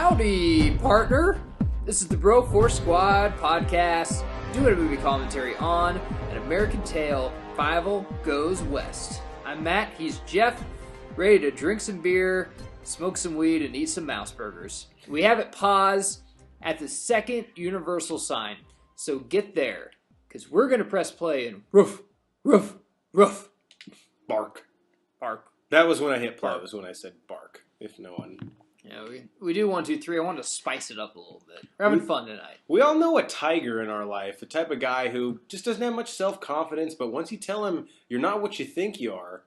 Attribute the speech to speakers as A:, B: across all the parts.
A: Howdy, partner. This is the Bro Force Squad podcast, doing a movie commentary on An American Tale, Fievel Goes West. I'm Matt, he's Jeff, ready to drink some beer, smoke some weed, and eat some mouseburgers. We have it paused at the second universal sign, so get there, because we're going to press play and roof, roof, roof.
B: Bark.
A: Bark.
B: That was when I hit play.
A: Bark.
B: That was when I said bark, if no one...
A: Yeah, we do 1, 2, 3. I wanted to spice it up a little bit. We're having fun tonight.
B: We all know a tiger in our life, the type of guy who just doesn't have much self-confidence, but once you tell him you're not what you think you are,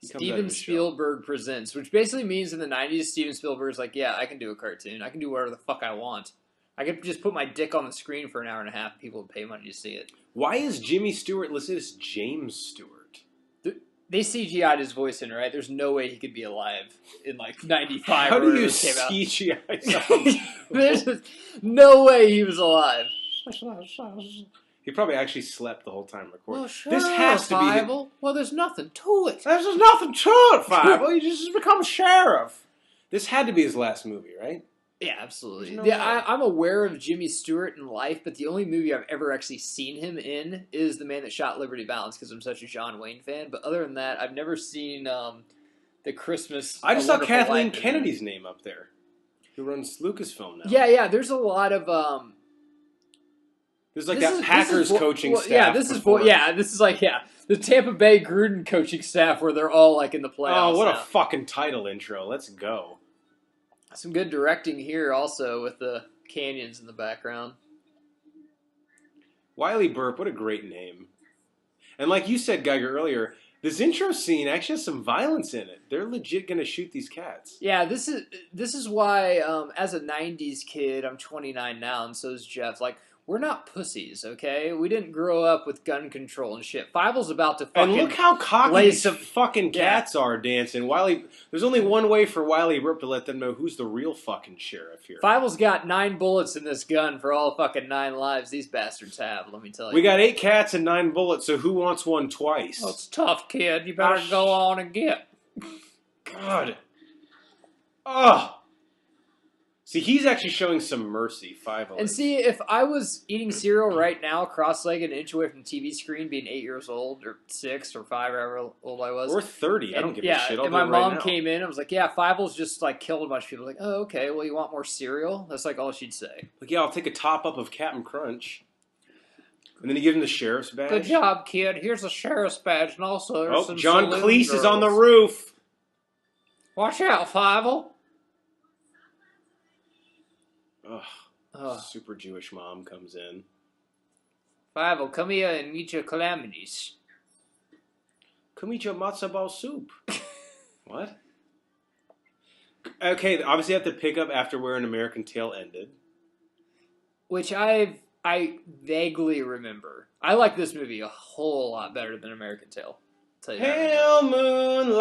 A: Steven Spielberg presents, which basically means in the 90s, Steven Spielberg's like, yeah, I can do a cartoon. I can do whatever the fuck I want. I could just put my dick on the screen for an hour and a half. People would pay money to see it.
B: Why is Jimmy Stewart listed as James Stewart?
A: They CGI'd his voice in, right? There's no way he could be alive in, like, 95
B: How
A: or
B: do you
A: CGI
B: something?
A: There's no way he was alive.
B: He probably actually slept the whole time recording.
A: Well, sure,
B: this has to
A: Fievel. Well, there's nothing to it.
B: There's nothing to it, Fievel. You just become a sheriff. This had to be his last movie, right?
A: Yeah, absolutely.
B: No
A: I'm aware of Jimmy Stewart in life, but the only movie I've ever actually seen him in is The Man That Shot Liberty Valance, because I'm such a John Wayne fan. But other than that, I've never seen the Christmas.
B: I just saw Kathleen Kennedy's name up there, who runs Lucasfilm now.
A: Yeah. There's a lot of.
B: There's like that Packers coaching staff. Yeah,
A: this is like the Tampa Bay Gruden coaching staff where they're all like in the playoffs.
B: Oh, what
A: now.
B: a fucking title intro! Let's go.
A: Some good directing here also with the canyons in the background.
B: Wylie Burp, what a great name. And like you said, Geiger, earlier, this intro scene actually has some violence in it. They're legit going to shoot these cats.
A: Yeah, this is why, as a 90s kid, I'm 29 now, and so is Jeff, like, we're not pussies, okay? We didn't grow up with gun control and shit. Fievel's about to fucking...
B: And look how cocky these fucking cats are dancing. There's only one way for Wylie Burp to let them know who's the real fucking sheriff here.
A: Fievel's got 9 bullets in this gun for all fucking 9 lives these bastards have, let me tell you.
B: We got 8 cats and 9 bullets, so who wants one twice?
A: Well, it's tough, kid. You better go on and get.
B: God. Ugh. See, he's actually showing some mercy, Fievel.
A: And see, if I was eating cereal right now, cross-legged, an inch away from the TV screen, being 8 years old, or 6, or 5, however old I was.
B: Or 30, I don't give a shit.
A: And my mom came in and was like, yeah, Fievel's just, like, killed a bunch of people. Like, oh, okay, well, you want more cereal? That's, like, all she'd say.
B: Like, yeah, I'll take a top-up of Captain Crunch. And then you give him the sheriff's badge.
A: Good job, kid. Here's a sheriff's badge, and also some
B: John
A: saloon
B: Cleese
A: girls.
B: is on the roof.
A: Watch out, Fievel.
B: Ugh. Super Jewish mom comes in.
A: Fievel, come here and meet your calamities.
B: Come eat your matzo ball soup. What? Okay, obviously I have to pick up after where An American Tale ended.
A: Which I vaguely remember. I like this movie a whole lot better than American Tale.
B: Hail moonlight.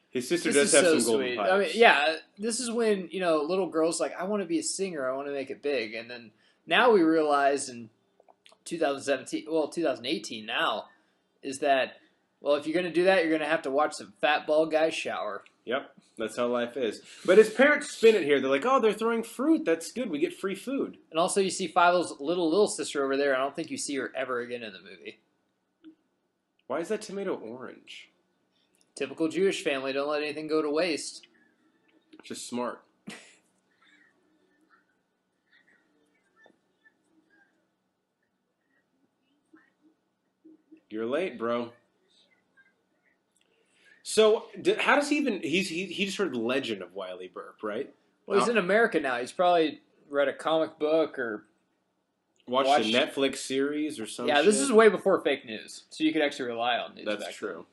B: His sister does have some golden pipes.
A: I mean, yeah, this is when, little girls like, I want to be a singer, I want to make it big. And then now we realize in 2018 now, is that, well, if you're going to do that, you're going to have to watch some fat bald guys shower.
B: Yep, that's how life is. But his parents spin it here. They're like, oh, they're throwing fruit. That's good. We get free food.
A: And also you see Fievel's little sister over there. I don't think you see her ever again in the movie.
B: Why is that tomato orange?
A: Typical Jewish family, don't let anything go to waste.
B: Just smart. You're late, bro. So, how does he even... He just heard the legend of Wylie Burp, right?
A: Well, he's in America now. He's probably read a comic book or...
B: Watched a Netflix series or something.
A: Yeah, this is way before fake news, so you could actually rely on news.
B: That's true.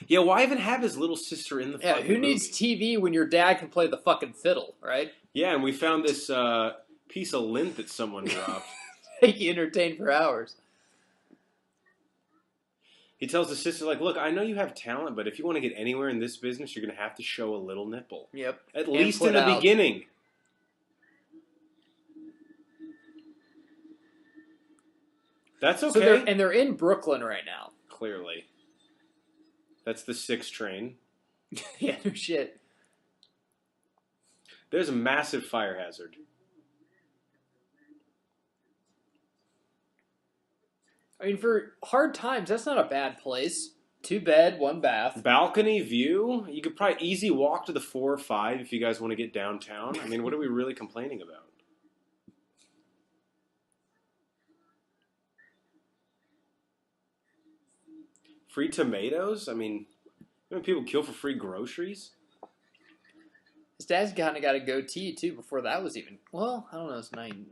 B: Yeah, why even have his little sister in the fucking movie?
A: Who needs TV when your dad can play the fucking fiddle, right?
B: Yeah, and we found this piece of lint that someone dropped.
A: Make you entertained for hours.
B: He tells his sister, like, look, I know you have talent, but if you want to get anywhere in this business, you're going to have to show a little nipple.
A: Yep.
B: At least in the beginning. That's okay.
A: So they're in Brooklyn right now.
B: Clearly. That's the 6 train.
A: Yeah, no shit.
B: There's a massive fire hazard.
A: I mean, for hard times, that's not a bad place. 2 bed, 1 bath.
B: Balcony view. You could probably easy walk to the 4 or 5 if you guys want to get downtown. I mean, what are we really complaining about? Free tomatoes? I mean, you know people kill for free groceries?
A: His dad's kind of got a goatee, too, before that was even... Well, I don't know.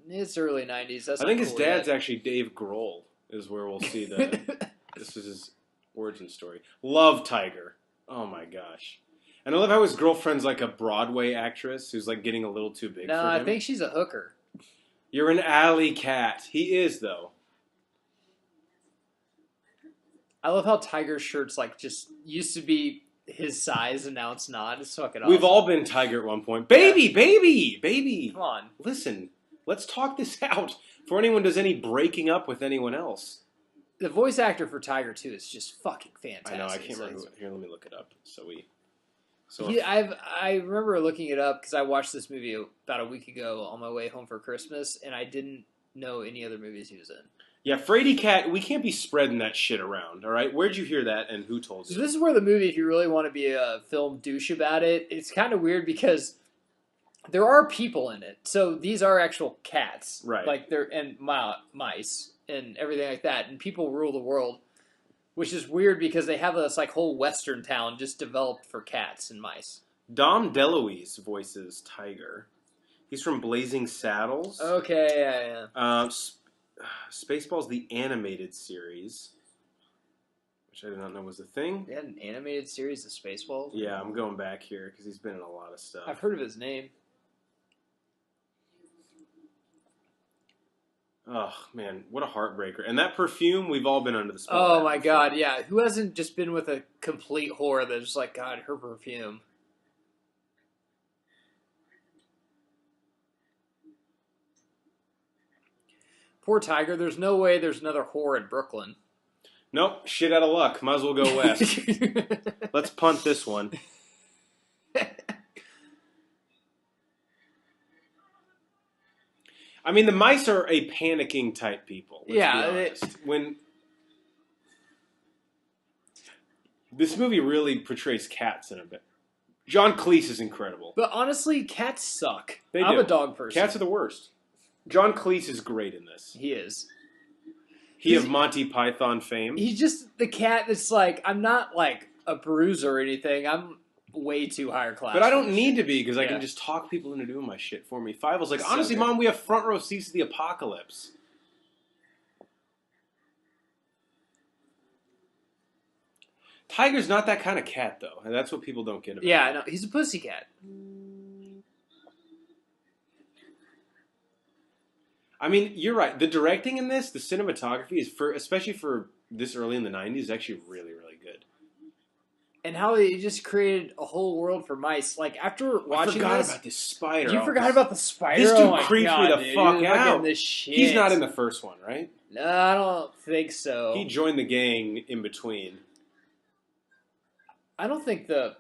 A: It's early 90s. That's
B: I think
A: not
B: his
A: cool
B: dad's
A: yet.
B: actually Dave Grohl, is where we'll see the... This is his origin story. Love Tiger. Oh, my gosh. And I love how his girlfriend's like a Broadway actress who's like getting a little too big for him.
A: No, I think she's a hooker.
B: You're an alley cat. He is, though.
A: I love how Tiger's shirt's like just used to be his size and now it's not. It's fucking awesome.
B: We've all been Tiger at one point. Baby!
A: Come on.
B: Listen, let's talk this out before anyone does any breaking up with anyone else.
A: The voice actor for Tiger, too, is just fucking fantastic.
B: I know, I can't remember. Here, let me look it up.
A: I remember looking it up because I watched this movie about a week ago on my way home for Christmas, and I didn't know any other movies he was in.
B: Yeah, Frady Cat, we can't be spreading that shit around, all right? Where'd you hear that and who told you?
A: So this is where the movie, if you really want to be a film douche about it, it's kind of weird because there are people in it. So these are actual cats.
B: Right.
A: Like and mice and everything like that. And people rule the world, which is weird because they have this like whole western town just developed for cats and mice.
B: Dom DeLuise voices Tiger. He's from Blazing Saddles.
A: Okay, yeah.
B: Spaceballs, the animated series, which I did not know was a thing.
A: They had an animated series of Spaceballs?
B: Yeah, I'm going back here because he's been in a lot of stuff.
A: I've heard of his name.
B: Oh, man, what a heartbreaker. And that perfume, we've all been under the spell.
A: Oh, my God, yeah. Who hasn't just been with a complete whore that's just like, God, her perfume. Poor Tiger, there's no way there's another whore in Brooklyn.
B: Nope, shit out of luck. Might as well go west. Let's punt this one. I mean, the mice are a panicking type people. Let's be honest. When this movie really portrays cats in a bit. John Cleese is incredible.
A: But honestly, cats suck.
B: I'm
A: a dog person.
B: Cats are the worst. John Cleese is great in this.
A: He is.
B: He of Monty Python fame.
A: He's just the cat that's like, I'm not like a bruiser or anything. I'm way too higher class.
B: But I don't need to be because I can just talk people into doing my shit for me. Fievel's like, honestly, Mom, we have front row seats to the apocalypse. Tiger's not that kind of cat, though. And that's what people don't get about him.
A: Yeah, no, he's a pussycat.
B: I mean, you're right. The directing in this, the cinematography is especially for this early in the 90s, is actually really, really good.
A: And how they just created a whole world for mice. Like, after watching this...
B: I forgot about this spider.
A: You forgot about the spider?
B: This dude creeped me the fuck out.
A: This shit.
B: He's not in the first one, right?
A: No, I don't think so.
B: He joined the gang in between.
A: I don't think the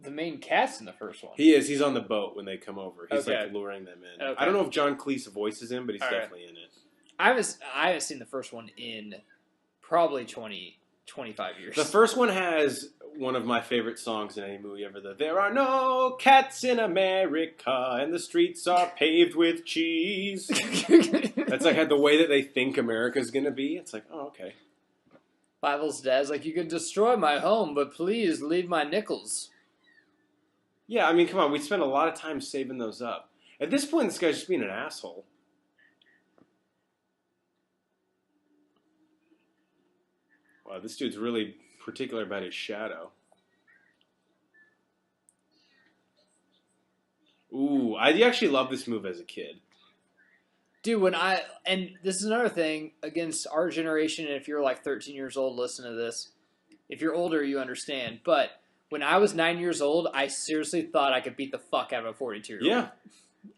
A: main cat's in the first one.
B: He is. He's on the boat when they come over. He's like luring them in.
A: Okay.
B: I don't know if John Cleese voices him, but he's definitely in it.
A: I haven't seen the first one in probably 25 years.
B: The first one has one of my favorite songs in any movie ever. There are no cats in America, and the streets are paved with cheese. That's like the way that they think America's going to be. It's like, oh, okay.
A: Fievel's dad's like, you can destroy my home, but please leave my nickels.
B: Yeah, I mean, come on. We spent a lot of time saving those up. At this point, this guy's just being an asshole. Wow, this dude's really particular about his shadow. Ooh, I actually loved this move as a kid.
A: Dude, and this is another thing against our generation, and if you're like 13 years old, listen to this. If you're older, you understand. But when I was 9 years old, I seriously thought I could beat the fuck out of a 42-year-old.
B: Yeah.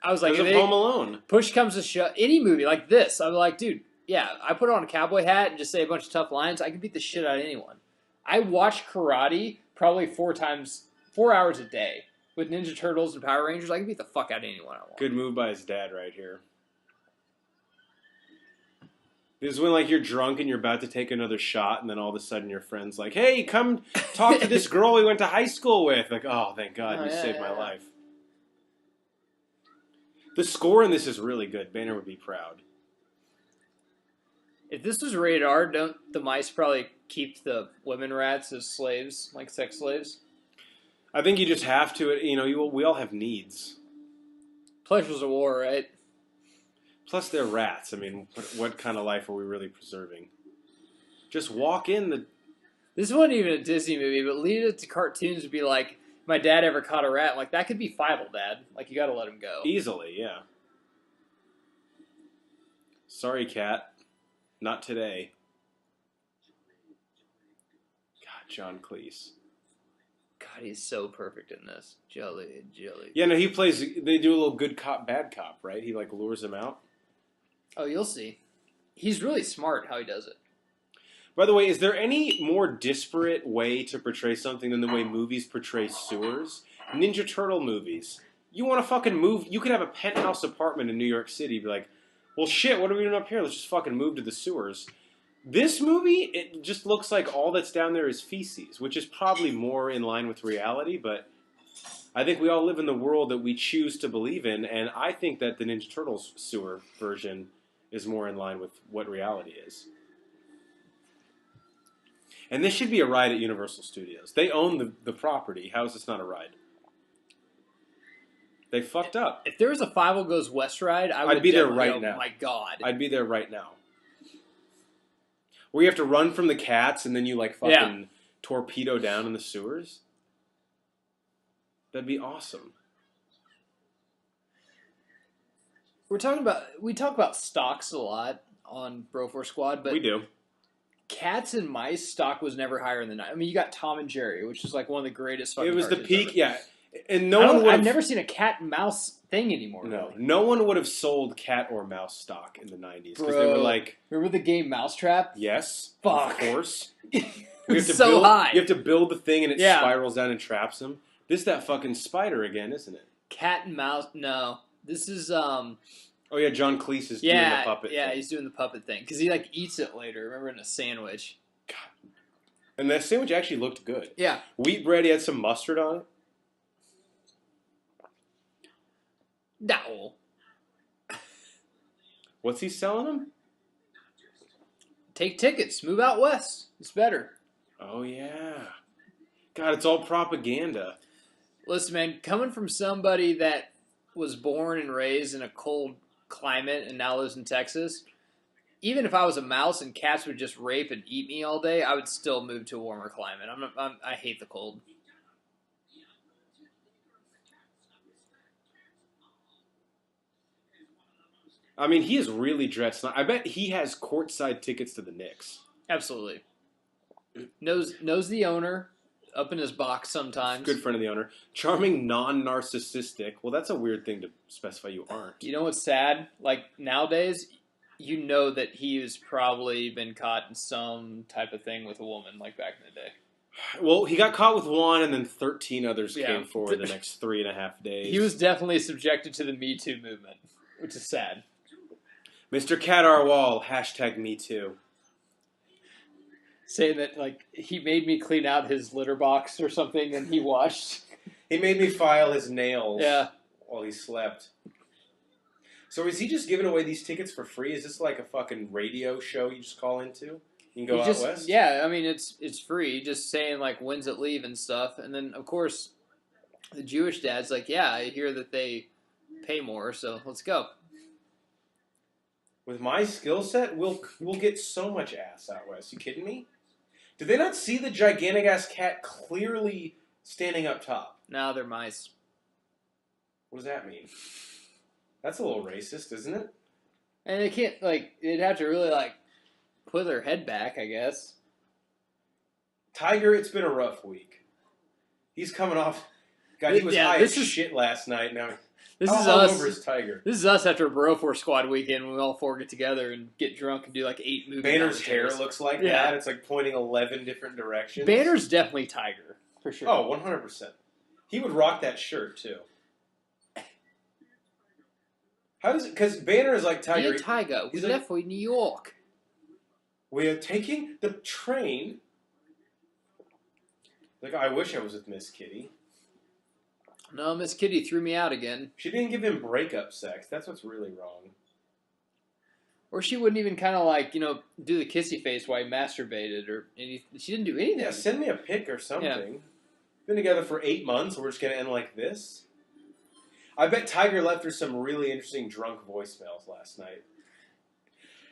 A: I was like,
B: Home Alone.
A: Push comes to shove, any movie like this, I'm like, dude, Yeah, I put on a cowboy hat and just say a bunch of tough lines. I can beat the shit out of anyone. I watch karate probably 4 hours a day with Ninja Turtles and Power Rangers. I can beat the fuck out of anyone I want.
B: Good move by his dad right here. This is when, like, you're drunk and you're about to take another shot, and then all of a sudden your friend's like, hey, come talk to this girl we went to high school with. Like, oh, thank God, you saved my life. The score in this is really good. Banner would be proud.
A: If this was rated R, don't the mice probably keep the women rats as slaves, like sex slaves?
B: I think you just have to. You know, we all have needs.
A: Pleasures of war, right?
B: Plus, they're rats. I mean, what kind of life are we really preserving? Just walk in the...
A: This wasn't even a Disney movie, but lead it to cartoons would be like, my dad ever caught a rat. I'm like, that could be Fievel, Dad. Like, you gotta let him go.
B: Easily, yeah. Sorry, cat. Not today. God, John Cleese.
A: God, he's so perfect in this. Jelly.
B: Yeah, no, he plays... They do a little good cop, bad cop, right? He, like, lures him out.
A: Oh, you'll see. He's really smart how he does it.
B: By the way, is there any more disparate way to portray something than the way movies portray sewers? Ninja Turtle movies. You want to fucking move... You could have a penthouse apartment in New York City. Be like, well, shit, what are we doing up here? Let's just fucking move to the sewers. This movie, it just looks like all that's down there is feces, which is probably more in line with reality, but I think we all live in the world that we choose to believe in, and I think that the Ninja Turtles sewer version is more in line with what reality is. And this should be a ride at Universal Studios. They own the property. How is this not a ride? They fucked up.
A: If there was a Fievel Goes West ride, I'd
B: be there right now.
A: Oh my God.
B: I'd be there right now. Where you have to run from the cats and then you like fucking torpedo down in the sewers. That'd be awesome.
A: We talk about stocks a lot on Broforce Squad, but
B: we do.
A: Cats and mice stock was never higher than that. I mean, you got Tom and Jerry, which is like one of the greatest fucking
B: It was the peak,
A: ever.
B: yeah. And no one would have...
A: I've never seen a cat and mouse thing anymore.
B: No.
A: Really.
B: No one would have sold cat or mouse stock in the 90s. Because they were like...
A: Remember the game Mousetrap?
B: Yes.
A: Fuck.
B: Of course.
A: It's so high.
B: You have to build the thing and it spirals down and traps them. This is that fucking spider again, isn't it?
A: Cat and mouse... No. This is...
B: Oh yeah, John Cleese is doing the puppet thing.
A: Yeah, he's doing the puppet thing. Because he like eats it later. Remember in a sandwich.
B: God. And that sandwich actually looked good.
A: Yeah.
B: Wheat bread, he had some mustard on it.
A: No.
B: What's he selling them?
A: Take tickets. Move out west. It's better.
B: Oh, yeah. God, it's all propaganda.
A: Listen, man, coming from somebody that was born and raised in a cold climate and now lives in Texas, even if I was a mouse and cats would just rape and eat me all day, I would still move to a warmer climate. I hate the cold.
B: I mean, he is really dressed. I bet he has courtside tickets to the Knicks.
A: Absolutely. Knows the owner up in his box sometimes.
B: Good friend of the owner. Charming, non-narcissistic. Well, that's a weird thing to specify you aren't.
A: You know what's sad? Like, nowadays, you know that he's probably been caught in some type of thing with a woman, like back in the day.
B: Well, he got caught with one, and then 13 others came forward the next 3.5 days.
A: He was definitely subjected to the Me Too movement, which is sad.
B: Mr. Cat Our Wall, #MeToo.
A: Saying that, like, he made me clean out his litter box or something, and he washed.
B: He made me file his nails
A: Yeah.
B: while he slept. So is he just giving away these tickets for free? Is this like a fucking radio show you just call into? You can go out west?
A: Yeah, I mean, it's free, just saying, like, when's it leave and stuff. And then, of course, the Jewish dad's like, yeah, I hear that they pay more, so let's go.
B: With my skill set, we'll get so much ass out west. You kidding me? Did they not see the gigantic-ass cat clearly standing up top?
A: No, they're mice.
B: What does that mean? That's a little racist, isn't it?
A: And they can't, like, they'd have to really, like, put their head back, I guess.
B: Tiger, it's been a rough week. He's coming off... God, he was high as shit last night. Now
A: This
B: How
A: is
B: hungover
A: us.
B: is Tiger?
A: This is us after a Bro Force Squad weekend when we all four get together and get drunk and do like 8 movie
B: Banner's hair
A: commentaries.
B: looks like
A: Yeah.
B: that. It's like pointing 11 different directions.
A: Banner's definitely Tiger, for sure.
B: Oh, 100%. He would rock that shirt, too. How does it... Because Banner is like Tiger.
A: Dear Tiger, we
B: like,
A: left for New York.
B: We're taking the train. Like, I wish I was with Miss Kitty.
A: No, Miss Kitty threw me out again.
B: She didn't give him breakup sex. That's what's really wrong.
A: Or she wouldn't even kind of like, do the kissy face while he masturbated or anything. She didn't do anything.
B: Yeah, send me a pic or something.
A: Yeah.
B: Been together for 8 months. We're just going to end like this? I bet Tiger left her some really interesting drunk voicemails last night.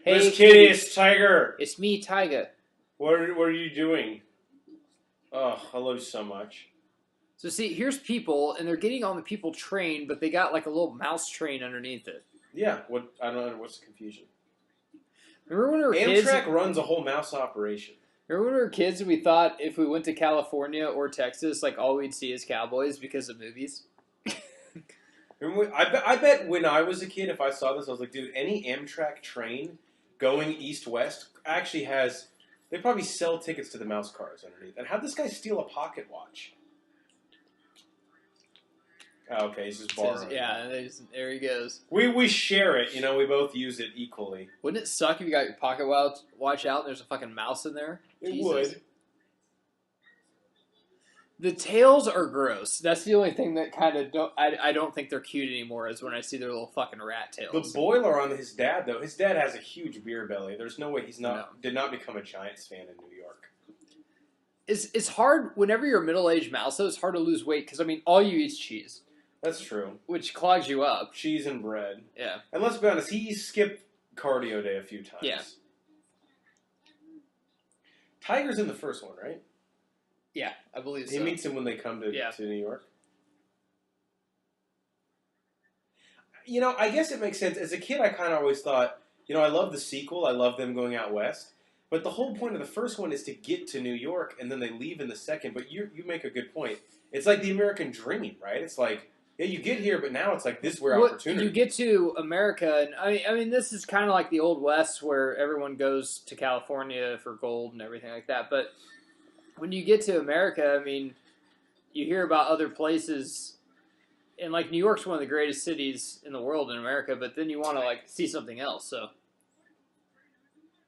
A: Hey,
B: Miss Kitty, it's Tiger.
A: It's me, Tiger.
B: What are you doing? Oh, I love you so much.
A: So see, here's people, and they're getting on the people train, but they got like a little mouse train underneath it.
B: Yeah, I don't know. What's the confusion?
A: Remember when we were kids?
B: Amtrak runs a whole mouse operation.
A: Remember when we were kids and we thought if we went to California or Texas, like all we'd see is cowboys because of movies?
B: I bet when I was a kid, if I saw this, I was like, dude, any Amtrak train going east-west actually has... They probably sell tickets to the mouse cars underneath. And how'd this guy steal a pocket watch? Oh, okay, he's just borrowing.
A: Yeah, there he goes.
B: We share it, we both use it equally.
A: Wouldn't it suck if you got your pocket watch out and there's a fucking mouse in there?
B: It
A: Jesus.
B: would.
A: The tails are gross. That's the only thing that kind of I don't think they're cute anymore is when I see their little fucking rat tails.
B: The boiler on his dad, though, his dad has a huge beer belly. There's no way did not become a Giants fan in New York.
A: It's hard, whenever you're a middle-aged mouse, though, it's hard to lose weight because, all you eat is cheese.
B: That's true.
A: Which clogs you up.
B: Cheese and bread.
A: Yeah.
B: And let's be honest, he skipped cardio day a few times.
A: Yeah.
B: Tiger's in the first one, right?
A: Yeah, I believe so.
B: He meets him when they come to New York. I guess it makes sense. As a kid, I kind of always thought, I love the sequel. I love them going out west. But the whole point of the first one is to get to New York, and then they leave in the second. But you make a good point. It's like the American dream, right? It's like, yeah, you get here, but now it's like this is where opportunity.
A: You get to America, and I mean, this is kind of like the Old West where everyone goes to California for gold and everything like that. But when you get to America, I mean, you hear about other places, and like New York's one of the greatest cities in the world in America, but then you want to like see something else. So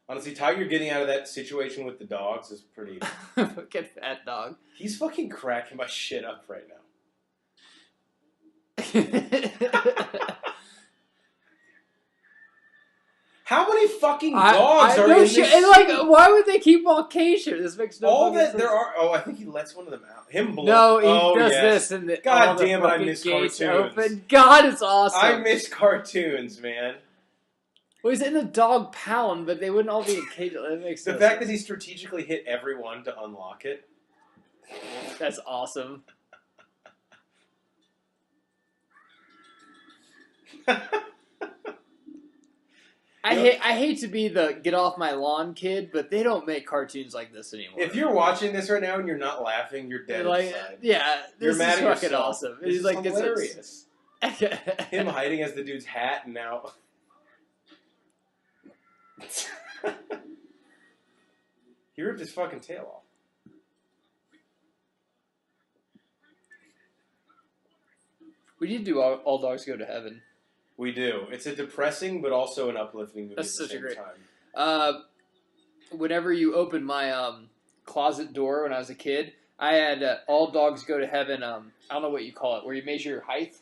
B: honestly, Tiger getting out of that situation with the dogs is pretty.
A: Fucking fat dog.
B: He's fucking cracking my shit up right now. How many fucking dogs are in this?
A: And like, why would they keep on Acacia? This makes no sense.
B: I think he lets one of them out. Him blow.
A: No, he does this, and
B: God damn it! I miss cartoons.
A: Open. God, it's awesome.
B: I miss cartoons, man.
A: Well, he's in the dog pound, but they wouldn't all be in cages. That makes
B: the fact that he strategically hit everyone to unlock it.
A: That's awesome. I hate to be the get off my lawn kid, but they don't make cartoons like this anymore.
B: If you're watching this right now and you're not laughing, you're dead inside.
A: Yeah, this
B: is
A: fucking awesome.
B: This is
A: like
B: hilarious. Him hiding as the dude's hat and now. He ripped his fucking tail off.
A: We need to do All Dogs Go to Heaven.
B: We do. It's a depressing but also an uplifting movie.
A: That's
B: at the
A: such a great
B: time.
A: Whenever you opened my closet door when I was a kid, I had All Dogs Go to Heaven. I don't know what you call it, where you measure your height.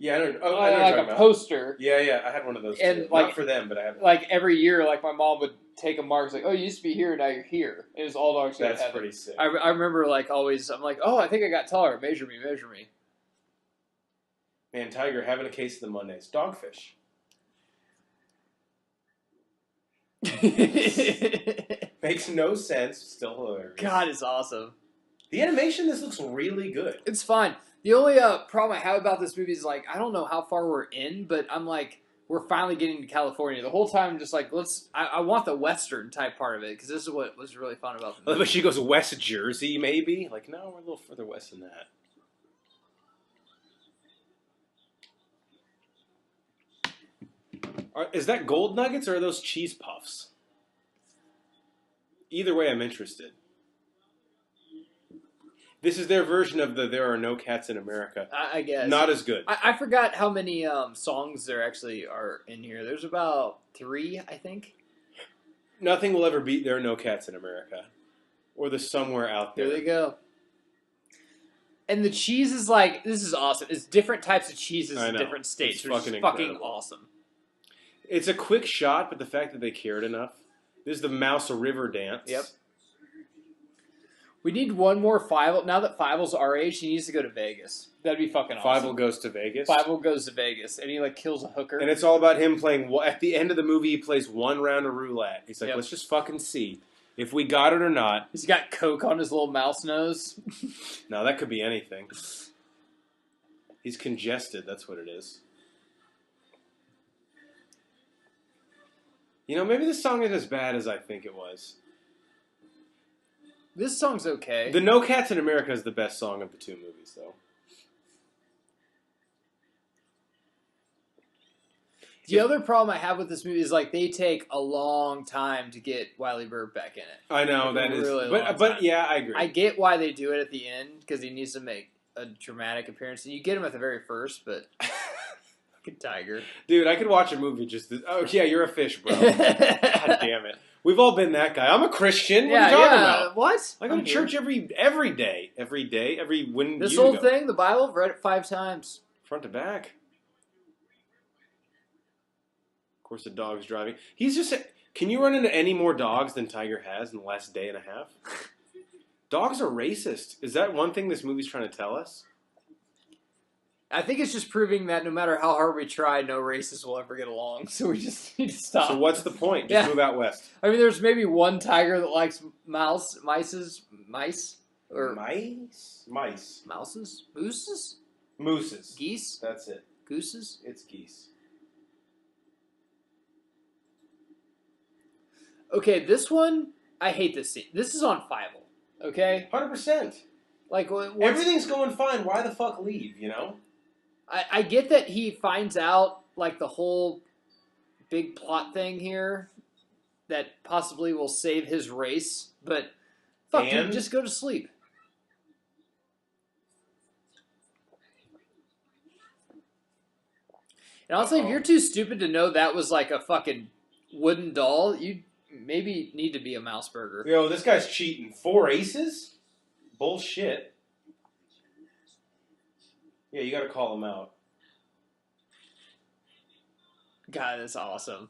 B: Yeah, I don't. Oh,
A: I know like a poster.
B: Yeah, I had one of those.
A: And
B: too.
A: like,
B: not for them, but I had one.
A: Like every year, like my mom would take a mark. It's like, oh, you used to be here, now you're here. It was All Dogs Go to Heaven.
B: That's pretty sick.
A: I remember like always. I'm like, oh, I think I got taller. Measure me.
B: Man, Tiger having a case of the Mondays. Dogfish. Makes no sense. Still hilarious.
A: God, it's awesome.
B: The animation, this looks really good.
A: It's fine. The only problem I have about this movie is like I don't know how far we're in, but I'm like we're finally getting to California. The whole time, I'm just like I want the Western type part of it because this is what was really fun about the movie.
B: But she goes West Jersey, maybe. Like no, we're a little further west than that. Is that gold nuggets or are those cheese puffs? Either way, I'm interested. This is their version of the "There Are No Cats in America."
A: I guess
B: Not as good.
A: I forgot how many songs there actually are in here. There's about 3, I think.
B: Nothing will ever beat "There Are No Cats in America," or the "Somewhere Out There."
A: There they go. And the cheese is like, this is awesome. It's different types of cheeses in different states, which is fucking awesome.
B: It's a quick shot, but the fact that they cared enough. This is the Mouse River dance.
A: Yep. We need one more Fievel. Now that Fievel's our age, he needs to go to Vegas. That'd be fucking awesome.
B: Fievel goes to Vegas?
A: Fievel goes to Vegas, and he, like, kills a hooker.
B: And it's all about him playing... At the end of the movie, he plays one round of roulette. He's like, let's just fucking see if we got it or not.
A: He's got coke on his little mouse nose.
B: No, that could be anything. He's congested, that's what it is. You know, maybe this song isn't as bad as I think it was.
A: This song's okay.
B: The No Cats in America is the best song of the 2 movies, though.
A: The other problem I have with this movie is, like, they take a long time to get Wylie Burp back in it.
B: I know, that is...
A: Really
B: but yeah, I agree.
A: I get why they do it at the end, because he needs to make a dramatic appearance. And you get him at the very first, but... Fucking tiger.
B: Dude, I could watch a movie just... Oh, yeah, you're a fish, bro. God damn it. We've all been that guy. I'm a Christian. What are you talking about?
A: What?
B: I go to church every day. Every day.
A: This whole thing, the Bible, I've read it 5 times.
B: Front to back. Of course, the dog's driving. He's just... Can you run into any more dogs than Tiger has in the last day and a half? Dogs are racist. Is that one thing this movie's trying to tell us?
A: I think it's just proving that no matter how hard we try, no races will ever get along. So we just need to stop.
B: So what's the point? Just move out west.
A: I mean, there's maybe one tiger that likes mice? Or
B: mice?
A: Mouses? Mooses?
B: Mooses.
A: Geese?
B: That's it.
A: Gooses?
B: It's geese.
A: Okay, this one, I hate this scene. This is on Fievel, okay?
B: 100%.
A: Like,
B: everything's going fine. Why the fuck leave, you know?
A: I get that he finds out, like, the whole big plot thing here that possibly will save his race, but fuck, dude, just go to sleep. And honestly, if you're too stupid to know that was, like, a fucking wooden doll, you maybe need to be a mouseburger.
B: Yo, this guy's cheating. 4 aces? Bullshit. Yeah, you gotta call him out.
A: God, that's awesome.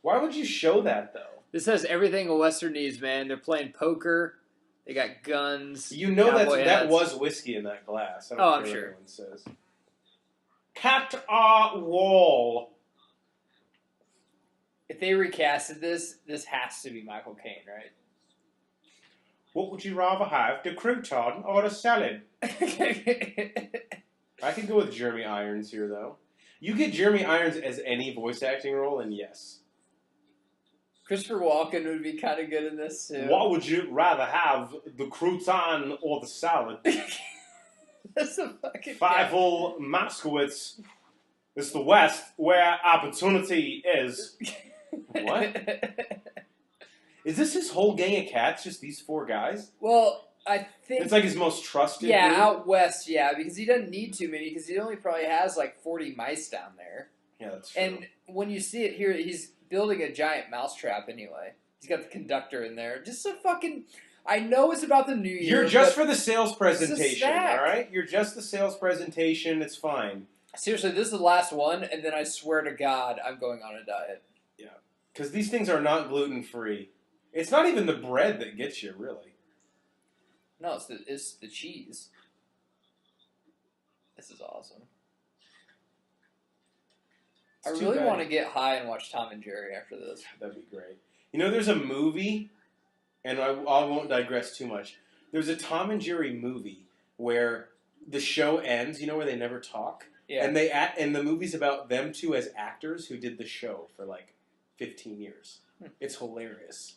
B: Why would you show that, though?
A: This has everything a Western needs, man. They're playing poker. They got guns.
B: You know that was whiskey in that glass. I don't care
A: I'm sure.
B: What anyone says. Cat wall.
A: If they recasted this has to be Michael Caine, right?
B: What would you rather have, the crouton or the salad? I could go with Jeremy Irons here, though. You get Jeremy Irons as any voice acting role, and yes.
A: Christopher Walken would be kind of good in this, too.
B: What would you rather have, the crouton or the salad?
A: That's a fucking...
B: Fievel Moskowitz. It's the West where opportunity is. What? Is this his whole gang of cats, just these 4 guys?
A: Well, I think...
B: It's like his most trusted
A: Yeah,
B: group?
A: out west, yeah, because he doesn't need too many, because he only probably has like 40 mice down there.
B: Yeah, that's true.
A: And when you see it here, he's building a giant mousetrap anyway. He's got the conductor in there. Just a fucking... I know it's about the New Year.
B: You're just for the sales presentation,
A: all
B: right? You're just the sales presentation. It's fine.
A: Seriously, this is the last one, and then I swear to God, I'm going on a diet.
B: Yeah. Because these things are not gluten-free. It's not even the bread that gets you, really.
A: No, it's the cheese. This is awesome. I really want to get high and watch Tom and Jerry after this.
B: That'd be great. You know, there's a movie, and I won't digress too much. There's a Tom and Jerry movie where the show ends, you know, where they never talk?
A: Yeah.
B: And the movie's about them 2 as actors who did the show for like 15 years. It's hilarious.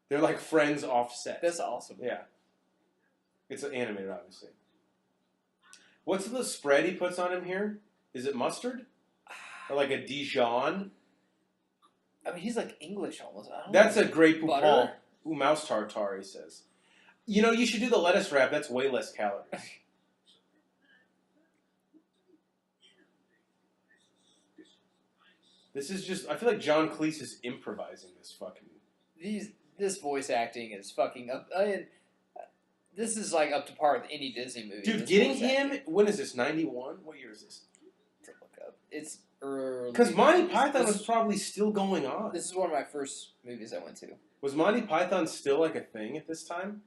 B: They're like friends off set.
A: That's awesome.
B: Yeah. It's animated, obviously. What's the spread he puts on him here? Is it mustard? Or like a Dijon.
A: I mean, he's like English almost. I don't
B: That's
A: know.
B: a great poupon.
A: Butter?
B: Ooh, mouse tartare, he says. You know, you should do the lettuce wrap. That's way less calories. This is just... I feel like John Cleese is improvising this fucking...
A: This voice acting is fucking up. This is like up to par with any Disney movie.
B: Dude, getting him... Acting. When is this? 91? What year is this?
A: To look up. It's early.
B: Because Monty Python was probably still going on.
A: This is one of my first movies I went to.
B: Was Monty Python still like a thing at this time?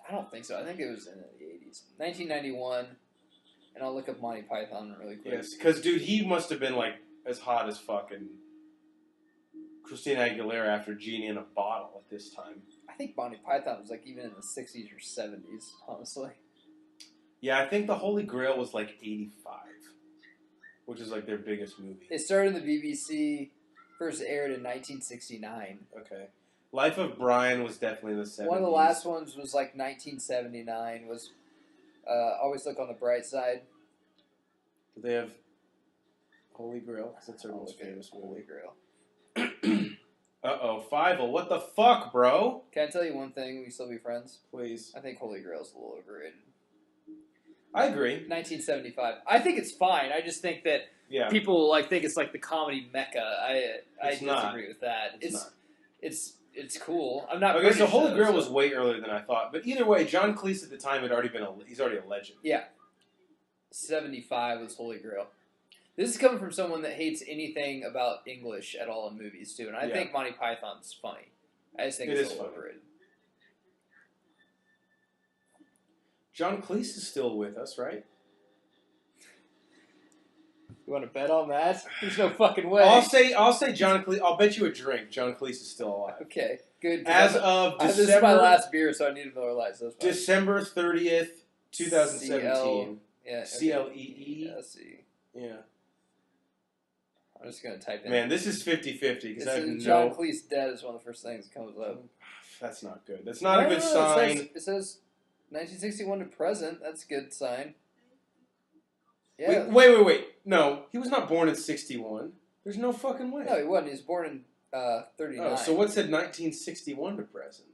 A: I don't think so. I think it was in the 80s. 1991. And I'll look up Monty Python really quick.
B: Yes, because, dude, he must have been like as hot as fucking Christina Aguilera after Genie in a Bottle at this time.
A: I think Monty Python was like even in the 60s or 70s, honestly.
B: Yeah, I think The Holy Grail was like 85, which is like their biggest movie.
A: It started in the BBC, first aired in 1969.
B: Okay. Life of Brian was definitely in the 70s.
A: One of the last ones was like 1979, was Always Look on the Bright Side.
B: Do they have Holy Grail? Because that's our most famous movie.
A: Holy Grail.
B: Uh-oh, Fievel, what the fuck, bro?
A: Can I tell you one thing? We still be friends?
B: Please.
A: I think Holy Grail's a little overrated.
B: I agree.
A: 1975. I think it's fine. I just think that people like think it's like the comedy mecca. I disagree with that. It's cool. I'm not.
B: Okay, so Holy Grail was way earlier than I thought. But either way, John Cleese at the time had already been he's already a legend.
A: Yeah. 75 was Holy Grail. This is coming from someone that hates anything about English at all in movies too, and I think Monty Python's funny. I just think it's a little overrated.
B: John Cleese is still with us, right?
A: You want to bet on that? There's no fucking way.
B: I'll say John Cleese. I'll bet you a drink. John Cleese is still alive.
A: Okay, good.
B: As of December,
A: this is my last beer, so I need to Miller Lite. So
B: December 30th, 2017.
A: Yeah.
B: CLEE.
A: Yeah, let's see.
B: Yeah.
A: I'm just gonna type in.
B: Man, this is 50-50 because I have no.
A: John Cleese dead is one of the first things that comes up.
B: That's not good. That's not a good sign.
A: It says 1961 to present. That's a good sign. Yeah.
B: Wait. No, he was not born in 61. There's no fucking way.
A: No, he wasn't. He was born in 39.
B: Oh, so what said 1961 to present?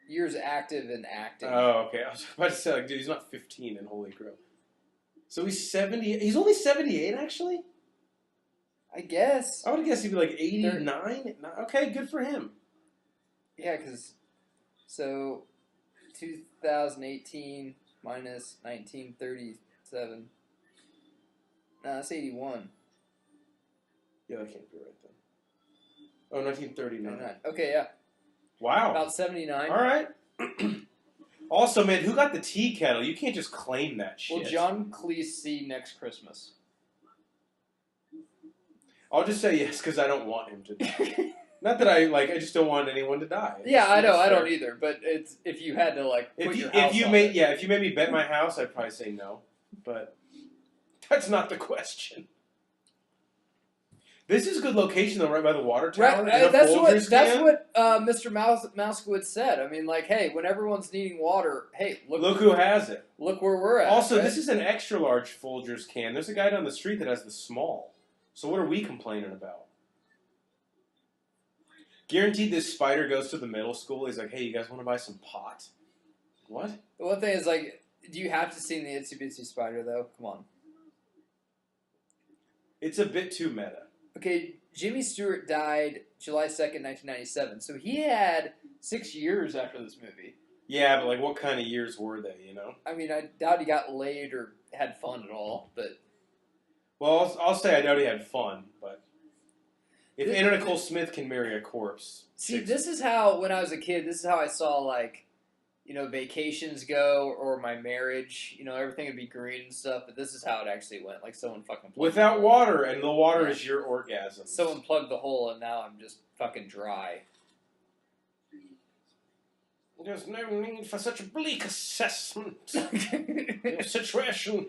A: Years active in acting.
B: Oh, okay. I was about to say, like, dude, he's not 15 in Holy Grail. So he's 70. He's only 78, actually?
A: I guess.
B: I would guess he'd be like 89. Okay, good for him.
A: Yeah, because... So, 2018 minus 1937. No, that's 81.
B: Yeah, that can't be right then. Oh, 1939.
A: Okay, yeah.
B: Wow.
A: About 79.
B: All right. Also, man, who got the tea kettle? You can't just claim that shit.
A: Will John Cleese see next Christmas?
B: I'll just say yes because I don't want him to die. Not that I just don't want anyone to die.
A: Yeah, I know, I don't either. But it's if you had to
B: if you made me bet my house, I'd probably say no. But that's not the question. This is a good location though, right by the water tower.
A: Right, that's what Mr. Mousewoods said. I mean, like, hey, when everyone's needing water, hey, look
B: who has it.
A: Look where we're at.
B: Also, this is an extra large Folgers can. There's a guy down the street that has the small. So what are we complaining about? Guaranteed this spider goes to the middle school. He's like, hey, you guys want to buy some pot? What?
A: The one thing is, like, do you have to see the Itsy Bitsy Spider, though? Come on.
B: It's a bit too meta.
A: Okay, Jimmy Stewart died July 2nd, 1997. So he had 6 years after this movie.
B: Yeah, but, like, what kind of years were they, you know?
A: I mean, I doubt he got laid or had fun at all, but...
B: Well, I'll say I doubt he had fun, but... If Anna Nicole Smith can marry a corpse...
A: See, this is how, when I was a kid, this is how I saw, like, you know, vacations go, or my marriage, you know, everything would be green and stuff, but this is how it actually went. Like, someone fucking...
B: Without water, and the water is your orgasm.
A: Someone plugged the hole, and now I'm just fucking dry.
B: There's no need for such a bleak assessment. Your situation...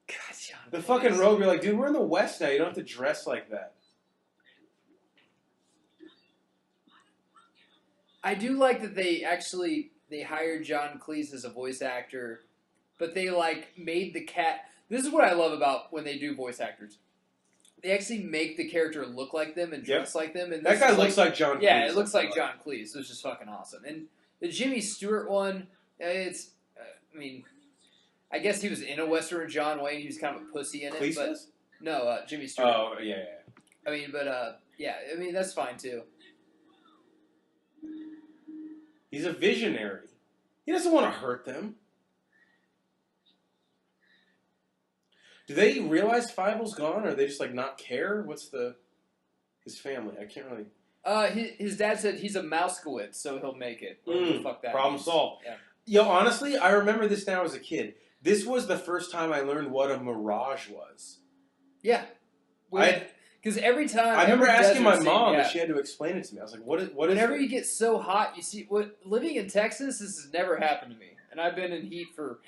A: God, John,
B: the fucking robe, you're like, dude, we're in the West now. You don't have to dress like that.
A: I do like that they hired John Cleese as a voice actor, but they, like, made the cat... This is what I love about when they do voice actors. They actually make the character look like them and dress like them. And
B: that guy looks like John Cleese.
A: Yeah, it looks like John Cleese, which is fucking awesome. And the Jimmy Stewart one, it's, I mean, I guess he was in a Western with John Wayne. He was kind of a pussy in it.
B: Cleese
A: but
B: was?
A: No, Jimmy Stewart.
B: Oh, yeah.
A: I mean, but, yeah, I mean, that's fine, too.
B: He's a visionary. He doesn't want to hurt them. Do they realize Fievel's gone, or they just, like, not care? What's his family? I can't really...
A: His dad said he's a Mouskowitz, so he'll make it. Fuck that.
B: Problem solved. Yeah. Yo, honestly, I remember this now as a kid. This was the first time I learned what a mirage was.
A: Yeah. Because every time...
B: I remember asking my mom, and she had to explain it to me. I was like, what is
A: Whenever you get so hot, you see... Living in Texas, this has never happened to me. And I've been in heat for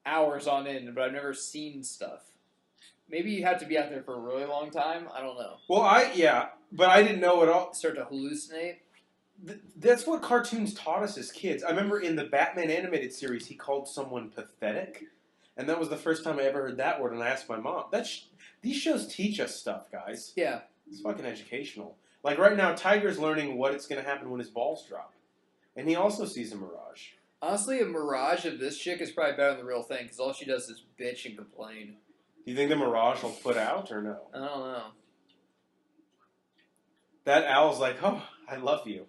A: hours on end, but I've never seen stuff. Maybe you have to be out there for a really long time. I don't know.
B: Well, but I didn't know at all.
A: Start to hallucinate.
B: That's what cartoons taught us as kids. I remember in the Batman animated series, he called someone pathetic, and that was the first time I ever heard that word. And I asked my mom. These shows teach us stuff, guys.
A: Yeah,
B: it's fucking educational. Like right now, Tiger's learning what it's going to happen when his balls drop, and he also sees a mirage.
A: Honestly, a mirage of this chick is probably better than the real thing because all she does is bitch and complain.
B: Do you think the mirage will put out or no?
A: I don't know.
B: That owl's like, oh, I love you.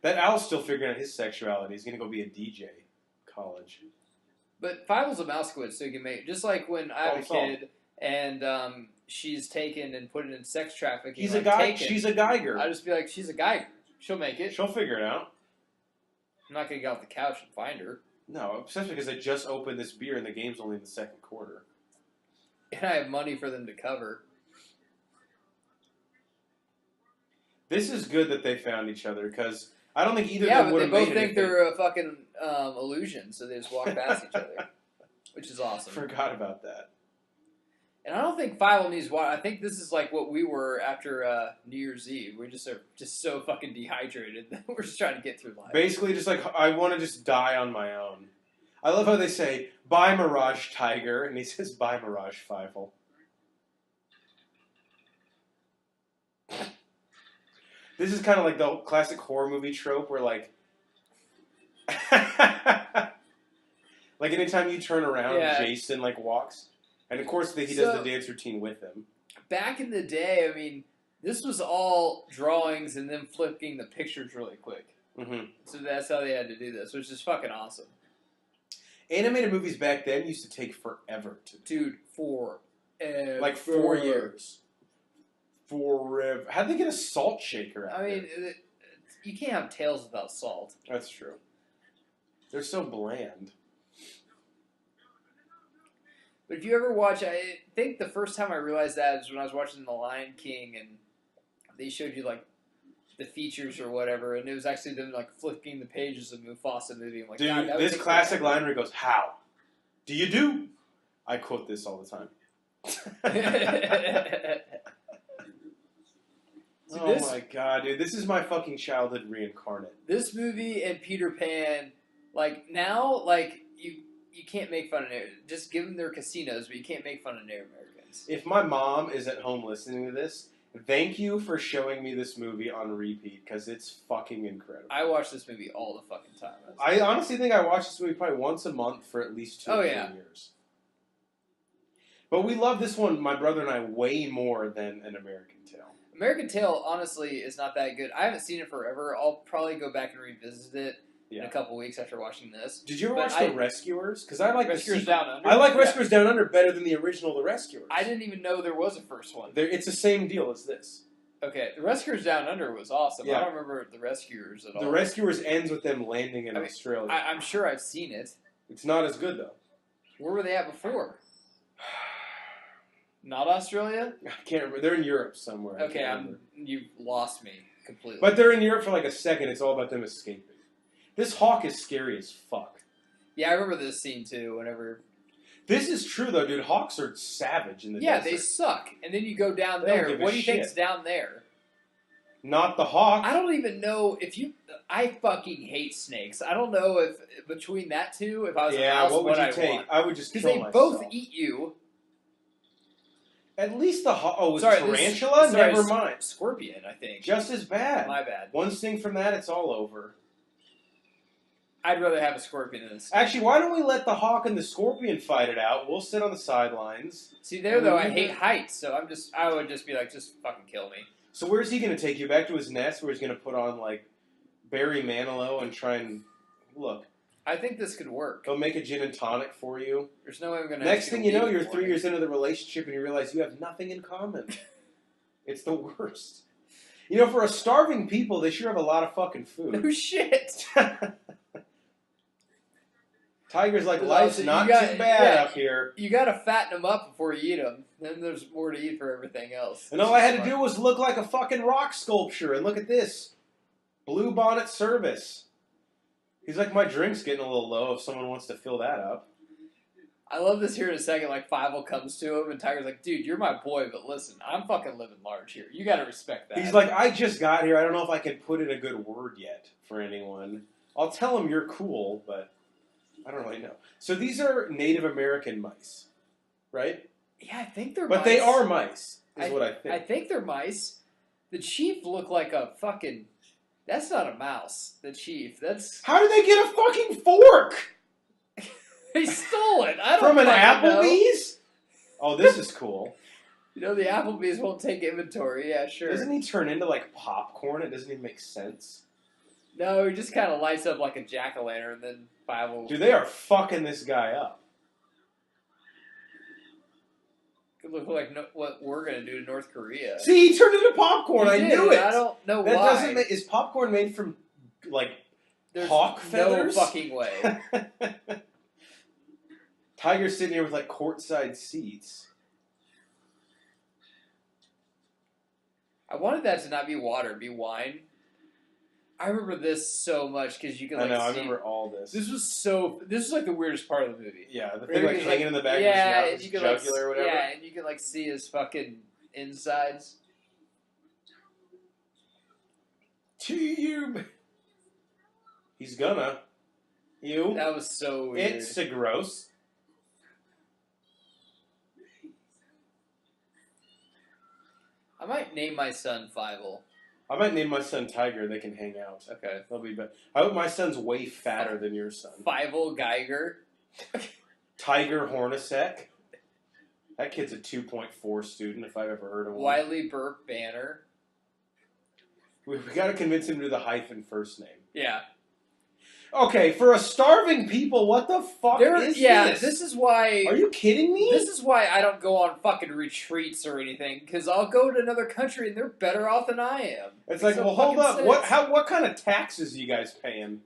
B: That owl's still figuring out his sexuality. He's going to go be a DJ college.
A: But Fievel's a Mouskowitz, so you can make... Just like when I have a kid and she's taken and put in sex trafficking.
B: He's a guy. She's a Geiger.
A: I just be like, she's a Geiger. She'll make it.
B: She'll figure it out.
A: I'm not going to get off the couch and find her.
B: No, especially because I just opened this beer and the game's only in the second quarter.
A: And I have money for them to cover.
B: This is good that they found each other, because I don't think either of them would have made it.
A: Yeah, but they both think they're a fucking illusion, so they just walk past each other. Which is awesome.
B: Forgot about that.
A: And I don't think Fievel needs water. I think this is like what we were after New Year's Eve. We just are just so fucking dehydrated that we're just trying to get through life.
B: Basically, just like, I want to just die on my own. I love how they say, bye Mirage Tiger, and he says, bye Mirage Fievel. This is kind of like the classic horror movie trope where, like, like anytime you turn around, Jason, like, walks. And, of course, he does the dance routine with him.
A: Back in the day, I mean, this was all drawings and then flipping the pictures really quick.
B: Mm-hmm.
A: So that's how they had to do this, which is fucking awesome.
B: Animated movies back then used to take forever to do.
A: Dude, forever.
B: Like 4 years. Forever. How'd they get a salt shaker out there?
A: I mean, you can't have tails without salt.
B: That's true. They're so bland.
A: But if you ever watch, I think the first time I realized that is when I was watching The Lion King, and they showed you, like, the features or whatever, and it was actually them, like, flipping the pages of Mufasa movie. I'm like,
B: dude, this classic line where he goes, how? Do you do? I quote this all the time. My god, dude. This is my fucking childhood reincarnate.
A: This movie and Peter Pan, like, now, like, you can't make fun of Native. Just give them their casinos, but you can't make fun of Native Americans.
B: If my mom is at home listening to this, thank you for showing me this movie on repeat, because it's fucking incredible.
A: I watch this movie all the fucking time.
B: I honestly think I watch this movie probably once a month for at least 2 or 3 years. But we love this one, my brother and I, way more than An American Tail.
A: American Tail, honestly, is not that good. I haven't seen it forever. I'll probably go back and revisit it in a couple weeks after watching this.
B: Did you ever watch The Rescuers? Because I like
A: Rescuers Down Under.
B: I like Rescuers Down Under better than the original The Rescuers.
A: I didn't even know there was a first one.
B: It's the same deal as this.
A: Okay, The Rescuers Down Under was awesome.
B: Yeah.
A: I don't remember The Rescuers at all.
B: The Rescuers ends with them landing in Australia.
A: I'm sure I've seen it.
B: It's not as good, though.
A: Where were they at before? Not Australia?
B: I can't remember. They're in Europe somewhere.
A: Okay, you've lost me completely.
B: But they're in Europe for like a second. It's all about them escaping. This hawk is scary as fuck.
A: Yeah, I remember this scene too, whenever...
B: This is true, though, dude. Hawks are savage in the desert.
A: Yeah, they suck. And then you go down there. What do you think's down there?
B: Not the hawk.
A: I don't even know if you... I fucking hate snakes. I don't know if between that two, if I was a mouse,
B: what would you
A: I'd
B: take?
A: want.
B: I would just kill myself.
A: Because they both eat you.
B: At least the
A: Sorry,
B: tarantula? Never mind.
A: Scorpion, I think.
B: Just as bad.
A: My bad.
B: One sting from that, it's all over.
A: I'd rather have a scorpion than a snake.
B: Actually, why don't we let the hawk and the scorpion fight it out? We'll sit on the sidelines.
A: See, though, I hate heights, so I would just be like, just fucking kill me.
B: So where's he going to take you? Back to his nest where he's going to put on, like, Barry Manilow and try and... Look.
A: I think this could work.
B: He'll make a gin and tonic for you.
A: There's no way I'm going to...
B: Next thing you know, you're 3 years into the relationship and you realize you have nothing in common. It's the worst. You know, for a starving people, they sure have a lot of fucking food.
A: No shit.
B: Tiger's like, life's not too bad up here.
A: You gotta fatten them up before you eat them. Then there's more to eat for everything else.
B: And all I had to do was look like a fucking rock sculpture. And look at this. Blue bonnet service. He's like, my drink's getting a little low if someone wants to fill that up.
A: I love this here in a second. Like, Fievel comes to him and Tiger's like, dude, you're my boy, but listen, I'm fucking living large here. You gotta respect that.
B: He's like, I just got here. I don't know if I can put in a good word yet for anyone. I'll tell him you're cool, but... I don't really know. So these are Native American mice, right?
A: Yeah, I think they're
B: mice. But they are mice, is what I think.
A: I think they're mice. The chief looked like a fucking... That's not a mouse, the chief. That's...
B: How did they get a fucking fork?
A: They stole it. I don't
B: From an
A: know.
B: Applebee's? Oh, this is cool.
A: You know, the Applebee's won't take inventory. Yeah, sure.
B: Doesn't he turn into, like, popcorn? It doesn't even make sense.
A: No, he just kind of lights up like a jack-o'-lantern, and then Fievel...
B: Dude, they are fucking this guy up.
A: Could look like what we're going to do to North Korea.
B: See, he turned into popcorn. I knew it.
A: I don't know
B: that
A: why.
B: Doesn't make, is popcorn made from, like,
A: There's
B: hawk feathers?
A: No fucking way.
B: Tiger's sitting here with, like, courtside seats.
A: I wanted that to not be water, be wine. I remember this so much because you could like.
B: I remember all this.
A: This was like the weirdest part of the movie.
B: Yeah, the thing like hanging in the back of his mouth, his jugular or whatever.
A: Yeah, and you can like see his fucking insides.
B: Tube. He's gonna. You.
A: That was so weird.
B: It's so gross.
A: I might name my son Fievel.
B: I might name my son Tiger. They can hang out.
A: Okay.
B: That'll be better. I hope my son's way fatter than your son.
A: Fievel Geiger.
B: Tiger Hornacek. That kid's a 2.4 student, if I've ever heard of one.
A: Wylie Burp Banner.
B: We got to convince him to do the hyphen first name.
A: Yeah.
B: Okay, for a starving people, what the fuck is this?
A: Yeah, this is why...
B: Are you kidding me?
A: This is why I don't go on fucking retreats or anything, because I'll go to another country and they're better off than I am.
B: It's like, well, hold up. What kind of taxes are you guys paying?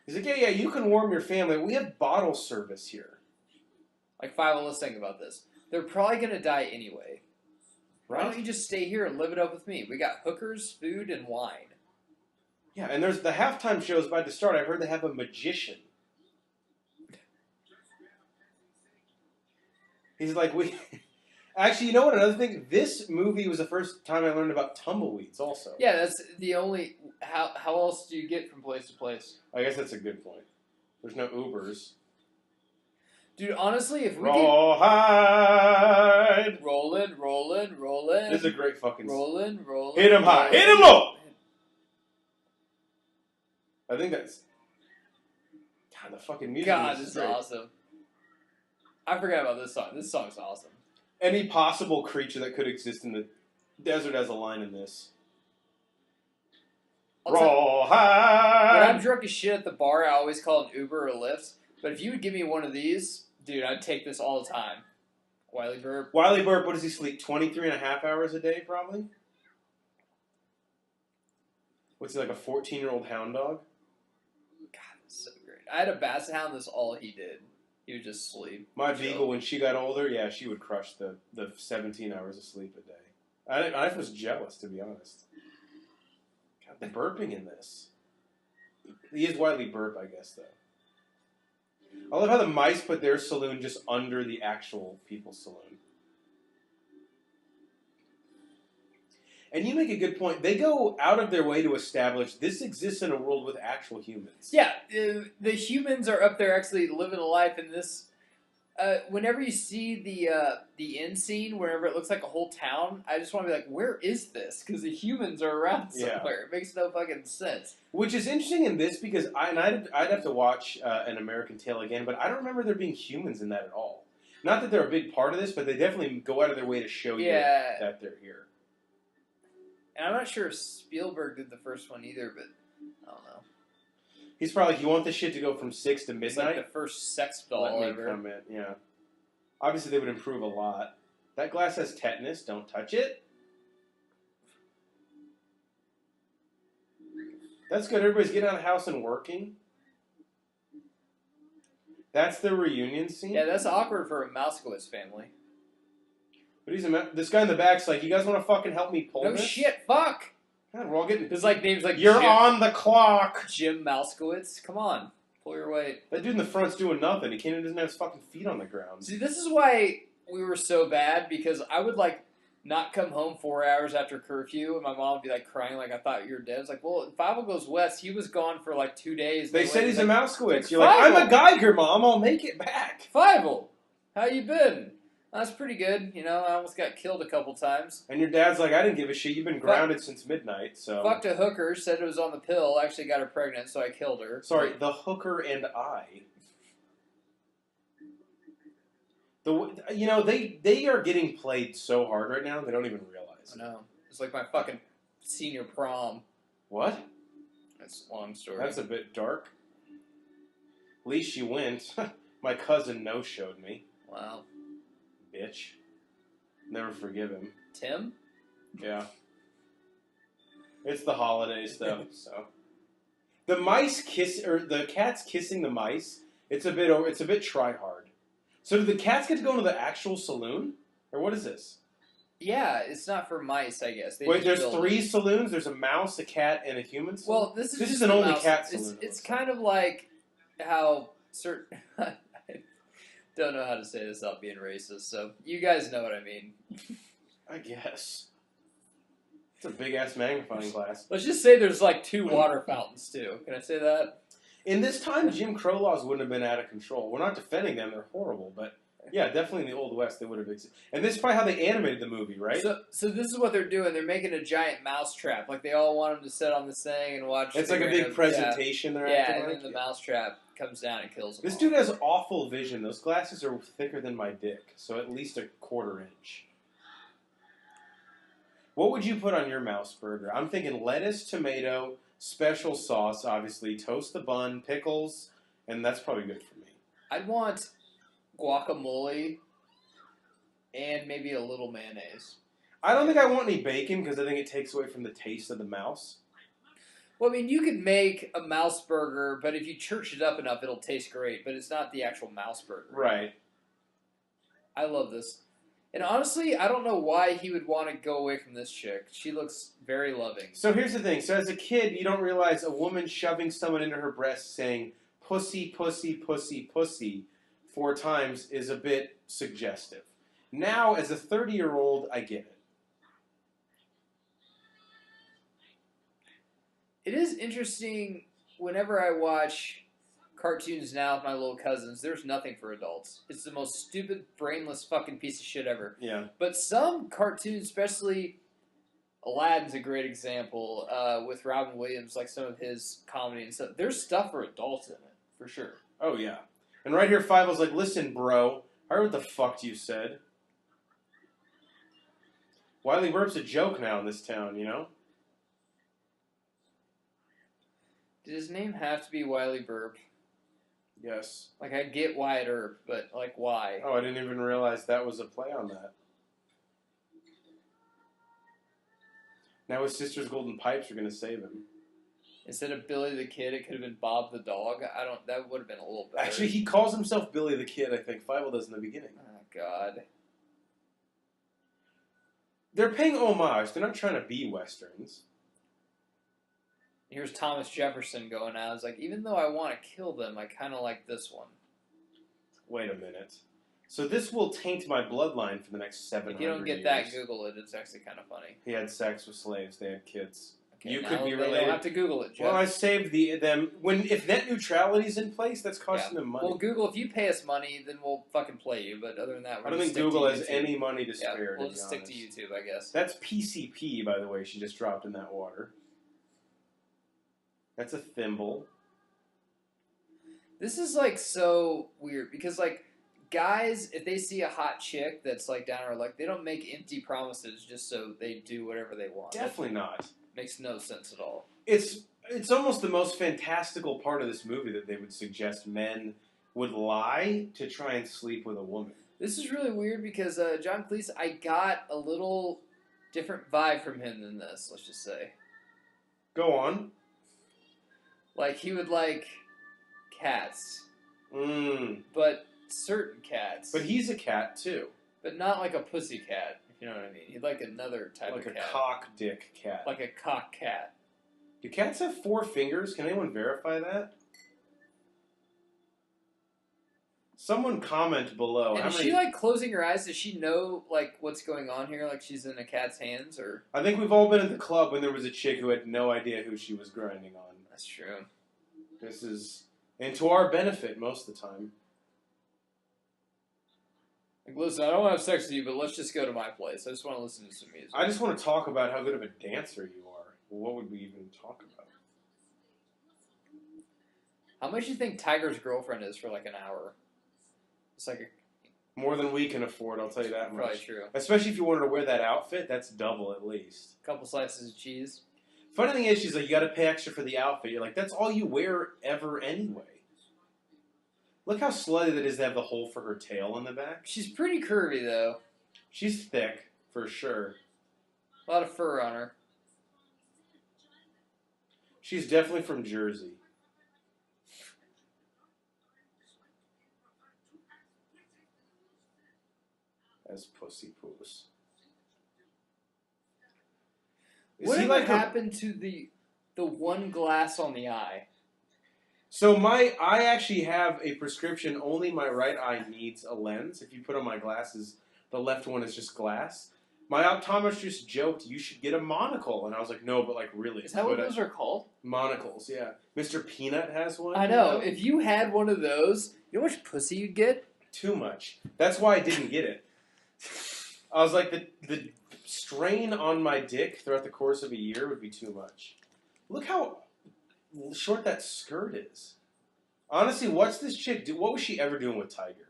B: He's like, yeah, you can warm your family. We have bottle service here.
A: Like, Fievel, let's think about this. They're probably going to die anyway. Right? Why don't you just stay here and live it up with me? We got hookers, food, and wine.
B: Yeah, and there's the halftime show is about to start. I heard they have a magician. He's like, Actually, you know what? Another thing, this movie was the first time I learned about tumbleweeds also.
A: Yeah, that's the only... How else do you get from place to place?
B: I guess that's a good point. There's no Ubers.
A: Dude, honestly, if we
B: Rawhide!
A: Rollin'.
B: This is a great fucking...
A: Rollin'.
B: Hit him high, hit him low! I think that's... God, the fucking music
A: this is awesome. I forgot about this song. This song's awesome.
B: Any possible creature that could exist in the desert has a line in this. Rawhide!
A: When I'm drunk as shit at the bar, I always call an Uber or Lyft. But if you would give me one of these, dude, I'd take this all the time. Wylie Burp.
B: Wylie Burp, what does he sleep? 23 and a half hours a day, probably? What's he, like a 14-year-old hound dog?
A: God, that's so great. I had a basset hound, that's all he did. He would just sleep.
B: My Beagle, when she got older, yeah, she would crush the 17 hours of sleep a day. I was jealous, to be honest. God, the burping in this. He is Wylie Burp, I guess, though. I love how the mice put their saloon just under the actual people's saloon. And you make a good point. They go out of their way to establish this exists in a world with actual humans.
A: Yeah, the humans are up there actually living a life in this. whenever you see the end scene, wherever it looks like a whole town, I just want to be like, where is this? Because the humans are around somewhere.
B: Yeah.
A: It makes no fucking sense.
B: Which is interesting in this because I'd have to watch An American Tail again, but I don't remember there being humans in that at all. Not that they're a big part of this, but they definitely go out of their way to show you that they're here.
A: And I'm not sure if Spielberg did the first one either, but I don't know.
B: He's probably like, you want this shit to go from 6 to midnight?
A: It's like the first sex doll
B: Let me come in, yeah. Obviously, they would improve a lot. That glass has tetanus. Don't touch it. That's good. Everybody's getting out of the house and working. That's the reunion scene?
A: Yeah, that's awkward for a Mouskowitz family.
B: But this guy in the back's like, you guys want to fucking help me pull this?
A: No shit, fuck!
B: God, we're all getting...
A: His name's like
B: You're
A: Jim,
B: on the clock!
A: Jim Mouskowitz. Come on. Pull your weight.
B: That dude in the front's doing nothing. He doesn't have his fucking feet on the ground.
A: See, this is why we were so bad, because I would, not come home 4 hours after curfew, and my mom would be, crying like I thought you were dead. It's like, well, Fievel Goes West, he was gone for, 2 days.
B: They said he's a Mouskowitz. You're
A: like,
B: I'm a Geiger, Mom. I'll make it back.
A: Fievel, how you been? That's pretty good. I almost got killed a couple times.
B: And your dad's like, I didn't give a shit. You've been grounded since midnight, so...
A: Fucked a hooker, said it was on the pill, actually got her pregnant, so I killed her.
B: Sorry, the hooker and I. They are getting played so hard right now, they don't even realize.
A: I know. It's like my fucking senior prom.
B: What?
A: That's a long story.
B: That's a bit dark. At least she went. My cousin no-showed me.
A: Wow.
B: Bitch. Never forgive him.
A: Tim?
B: Yeah. It's the holidays, though, so. The cats kissing the mice, it's a bit try-hard. So do the cats get to go into the actual saloon? Or what is this?
A: Yeah, it's not for mice, I guess.
B: Wait, there's 3 saloons? There's a mouse, a cat, and a human saloon?
A: Well, this is
B: an only
A: mouse.
B: cat saloon.
A: It's kind of like how certain... I don't know how to say this without being racist, so you guys know what I mean.
B: I guess. It's a big-ass magnifying glass.
A: Let's just say there's 2 water fountains, too. Can I say that?
B: In this time, Jim Crow laws wouldn't have been out of control. We're not defending them. They're horrible, but... Yeah, definitely in the Old West they would have existed. And this is probably how they animated the movie, right?
A: So this is what they're doing. They're making a giant mouse trap. They all want them to sit on this thing and watch.
B: It's like a big presentation they're acting
A: and
B: like.
A: then the mouse trap comes down and kills them.
B: This dude has awful vision. Those glasses are thicker than my dick, so at least a 1/4 inch. What would you put on your mouseburger? I'm thinking lettuce, tomato, special sauce, obviously, toast the bun, pickles, and that's probably good for me.
A: I'd want guacamole and maybe a little mayonnaise.
B: I don't think I want any bacon because I think it takes away from the taste of the mouse.
A: Well, I mean, you can make a mouse burger, but if you church it up enough, it'll taste great, but it's not the actual mouse burger.
B: Right.
A: I love this. And honestly, I don't know why he would want to go away from this chick. She looks very loving.
B: So here's the thing. So as a kid, you don't realize a woman shoving someone into her breast saying, pussy, pussy, pussy, pussy, 4 times is a bit suggestive. Now, as a 30-year-old, I get it.
A: It is interesting, whenever I watch cartoons now with my little cousins, there's nothing for adults. It's the most stupid, brainless fucking piece of shit ever.
B: Yeah.
A: But some cartoons, especially Aladdin's a great example, with Robin Williams, some of his comedy and stuff, there's stuff for adults in it, for sure.
B: Oh, yeah. And right here, Fievel's like, listen, bro, I heard what the fuck you said. Wylie Burp's a joke now in this town, you know?
A: Did his name have to be Wylie Burp?
B: Yes.
A: I get Wyatt Earp, but, why?
B: Oh, I didn't even realize that was a play on that. Now his sister's golden pipes are going to save him.
A: Instead of Billy the Kid, it could have been Bob the Dog. That would have been a little better.
B: Actually, he calls himself Billy the Kid, I think. Fievel does in the beginning.
A: Oh, God.
B: They're paying homage. They're not trying to be Westerns.
A: Here's Thomas Jefferson going out. It's even though I want to kill them, I kind of like this one.
B: Wait a minute. So this will taint my bloodline for the next 700 years.
A: If you don't get that, Google it. It's actually kind of funny.
B: He had sex with slaves. They had kids.
A: Okay,
B: you
A: now
B: could be
A: they
B: related.
A: don't have to Google it, Jeff.
B: Well, I saved them. If net neutrality is in place, that's costing them money.
A: Well, Google, if you pay us money, then we'll fucking play you. But other than that,
B: I don't think Google has any money to spare.
A: We'll just stick to YouTube, I guess.
B: That's PCP, by the way. She just dropped in that water. That's a thimble.
A: This is like so weird because like guys, if they see a hot chick that's like down her luck, they don't make empty promises just so they do whatever they want.
B: Definitely not.
A: Makes no sense at all.
B: It's almost the most fantastical part of this movie that they would suggest men would lie to try and sleep with a woman.
A: This is really weird because John Cleese, I got a little different vibe from him than this, let's just say.
B: Go on.
A: Like, he would like cats.
B: Mm.
A: But certain cats.
B: But he's a cat, too.
A: But not like a pussy cat, if you know what I mean. He'd like another type of cat.
B: Like a cock-dick cat.
A: Like a cock cat.
B: Do cats have 4 fingers? Can anyone verify that? Someone comment below.
A: And is she like closing her eyes? Does she know like what's going on here? Like she's in a cat's hands, or?
B: I think we've all been at the club when there was a chick who had no idea who she was grinding on.
A: That's true.
B: This is, and to our benefit most of the time.
A: Like, listen, I don't want to have sex with you, but let's just go to my place. I just want to listen to some music.
B: I just want to talk about how good of a dancer you are. Well, what would we even talk about?
A: How much do you think Tiger's girlfriend is for like an hour? It's like
B: more than we can afford, I'll tell you that much.
A: Probably true.
B: Especially if you wanted to wear that outfit, that's double at least.
A: A couple slices of cheese.
B: Funny thing is, she's like, you got to pay extra for the outfit. You're like, that's all you wear ever anyway. Look how slutty that is to have the hole for her tail in the back.
A: She's pretty curvy though.
B: She's thick for sure.
A: A lot of fur on her.
B: She's definitely from Jersey. As Pussy Poos.
A: Whatever happened to the one glass on the eye?
B: So I actually have a prescription. Only my right eye needs a lens. If you put on my glasses, the left one is just glass. My optometrist joked, you should get a monocle. And I was like, no, but like really.
A: Is that what those are called?
B: Monocles, yeah. Mr. Peanut has one.
A: I know. If you had one of those, you know how much pussy you'd get?
B: Too much. That's why I didn't get it. I was like, the strain on my dick throughout the course of a year would be too much. Look how short that skirt is. Honestly, what's this chick do? What was she ever doing with Tiger?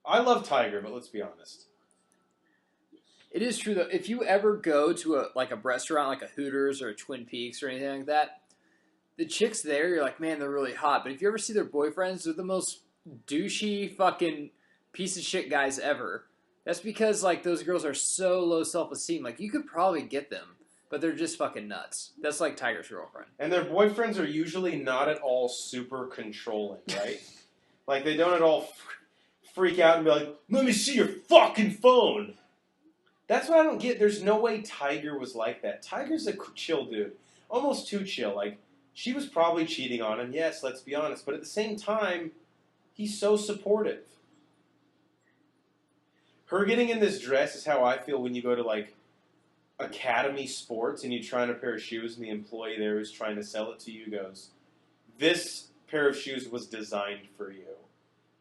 B: I love Tiger, but let's be honest.
A: It is true though. If you ever go to a restaurant like a Hooters or a Twin Peaks or anything like that, the chicks there, you're like, man, they're really hot. But if you ever see their boyfriends, they're the most douchey fucking piece of shit guys ever. That's because like those girls are so low self-esteem. Like you could probably get them, but they're just fucking nuts. That's like Tiger's girlfriend.
B: And their boyfriends are usually not at all super controlling, right? Like they don't at all freak out and be like, let me see your fucking phone. That's what I don't get. There's no way Tiger was like that. Tiger's a chill dude. Almost too chill. Like, she was probably cheating on him, yes, let's be honest. But at the same time, he's so supportive. Her getting in this dress is how I feel when you go to, like, Academy Sports and you try on a pair of shoes and the employee there who's trying to sell it to you goes, this pair of shoes was designed for you.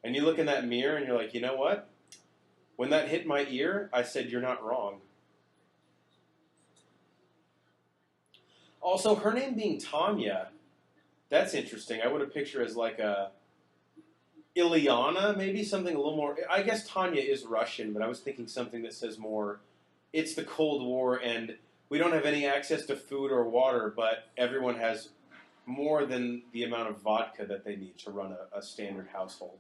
B: And you look in that mirror and you're like, you know what? When that hit my ear, I said, you're not wrong. Also, her name being Tanya, that's interesting. I would have pictured her as like a Ilyana, maybe something a little more. I guess Tanya is Russian, but I was thinking something that says more, it's the Cold War and we don't have any access to food or water, but everyone has more than the amount of vodka that they need to run a standard household.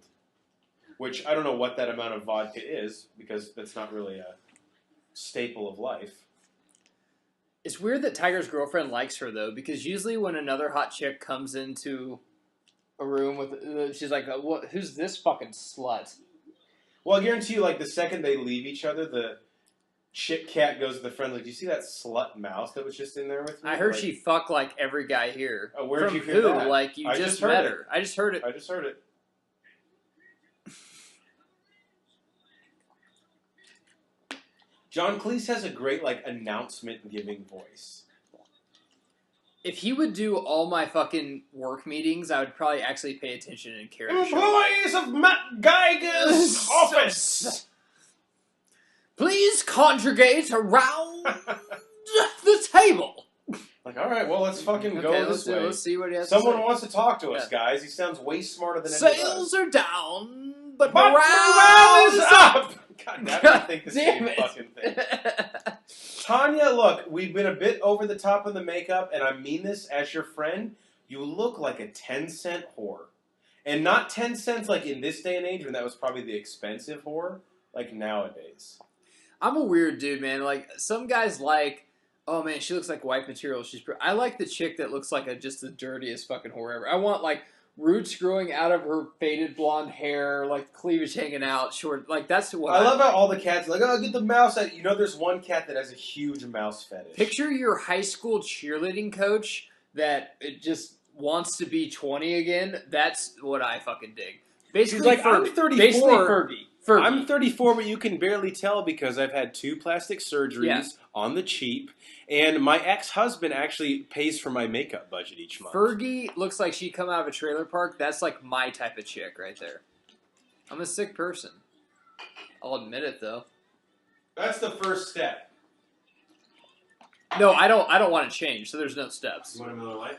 B: Which, I don't know what that amount of vodka is, because that's not really a staple of life.
A: It's weird that Tiger's girlfriend likes her, though, because usually when another hot chick comes into a room with, she's like, "What? Who's this fucking slut?"
B: Well, I guarantee you, like, the second they leave each other, the chick cat goes to the friend, like, do you see that slut mouse that was just in there with me?
A: I heard
B: like,
A: she fucked, like, every guy here.
B: Oh, where'd
A: From
B: you hear
A: who?
B: that?
A: Like, you just met her. I just heard it.
B: I just heard it. John Cleese has a great, like, announcement-giving voice.
A: If he would do all my fucking work meetings, I would probably actually pay attention and care to show.
B: Employees of Matt Geiger's office!
A: Please congregate around the table.
B: Like, all right, well, let's fucking go this way.
A: Let's see what he has
B: Someone
A: to say.
B: wants to talk to us, guys. He sounds way smarter than
A: Sales are down, but
B: morale is up! God damn it, I think the same fucking thing. Tanya, look, we've been a bit over the top of the makeup, and I mean this as your friend. You look like a 10-cent whore. And not 10 cents like in this day and age when that was probably the expensive whore, like nowadays.
A: I'm a weird dude, man. Like, some guys like, oh man, she looks like wife material. I like the chick that looks like just the dirtiest fucking whore ever. I want, like, roots growing out of her faded blonde hair, like cleavage hanging out, short. Like, that's what
B: I love how all the cats are like, oh, get the mouse out. You know, there's one cat that has a huge mouse fetish.
A: Picture your high school cheerleading coach that it just wants to be 20 again. That's what I fucking dig. Basically,
B: she's like, I'm 34.
A: Basically, Fergie.
B: I'm 34, but you can barely tell because I've had 2 plastic surgeries on the cheap, and my ex-husband actually pays for my makeup budget each month.
A: Fergie looks like she'd come out of a trailer park. That's like my type of chick right there. I'm a sick person. I'll admit it, though.
B: That's the first step.
A: No, I don't want to change, so there's no steps.
B: You want a Miller Lite?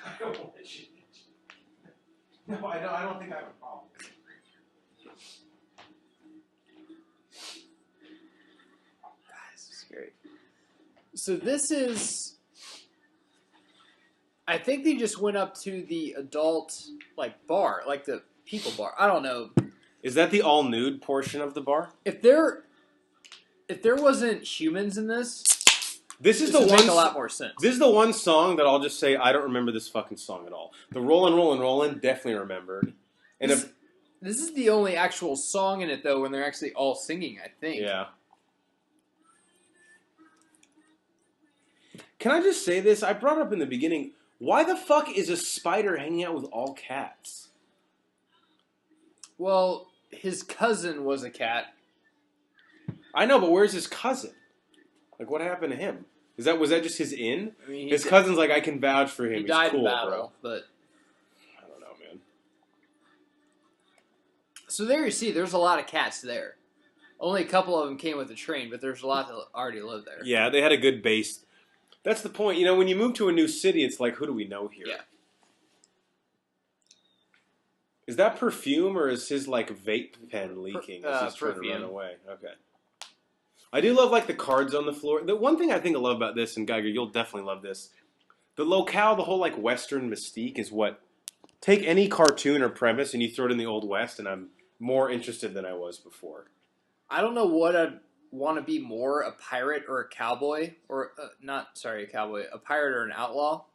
B: I don't want to change. No, I don't think I have a problem.
A: Guys, this is great. So this is... I think they just went up to the adult, like, bar. Like, the people bar. I don't know.
B: Is that the all-nude portion of the bar?
A: If there wasn't humans in this...
B: This is
A: would
B: the one.
A: Make a lot more sense.
B: This is the one song that I'll just say I don't remember this fucking song at all. The Rollin', Rollin', Rollin' definitely remembered. And
A: this is the only actual song in it though when they're actually all singing. I think.
B: Yeah. Can I just say this? I brought up in the beginning. Why the fuck is a spider hanging out with all cats?
A: Well, his cousin was a cat.
B: I know, but where's his cousin? Like, what happened to him? Was that just his in?
A: I mean,
B: his cousin's like, I can vouch for him.
A: He died
B: cool,
A: in battle,
B: bro.
A: But
B: I don't know, man.
A: So there you see, there's a lot of cats there. Only a couple of them came with the train, but there's a lot that already live there.
B: Yeah, they had a good base. That's the point. You know, when you move to a new city, it's like, who do we know here?
A: Yeah.
B: Is that perfume or is his like vape pen leaking as he's trying to run away? Okay. I do love like the cards on the floor. The one thing I think I love about this, and Geiger, you'll definitely love this. The locale, the whole like Western mystique is what. Take any cartoon or premise and you throw it in the Old West, and I'm more interested than I was before.
A: I don't know what I'd want to be more, a pirate or a cowboy, or a cowboy, a pirate or an outlaw.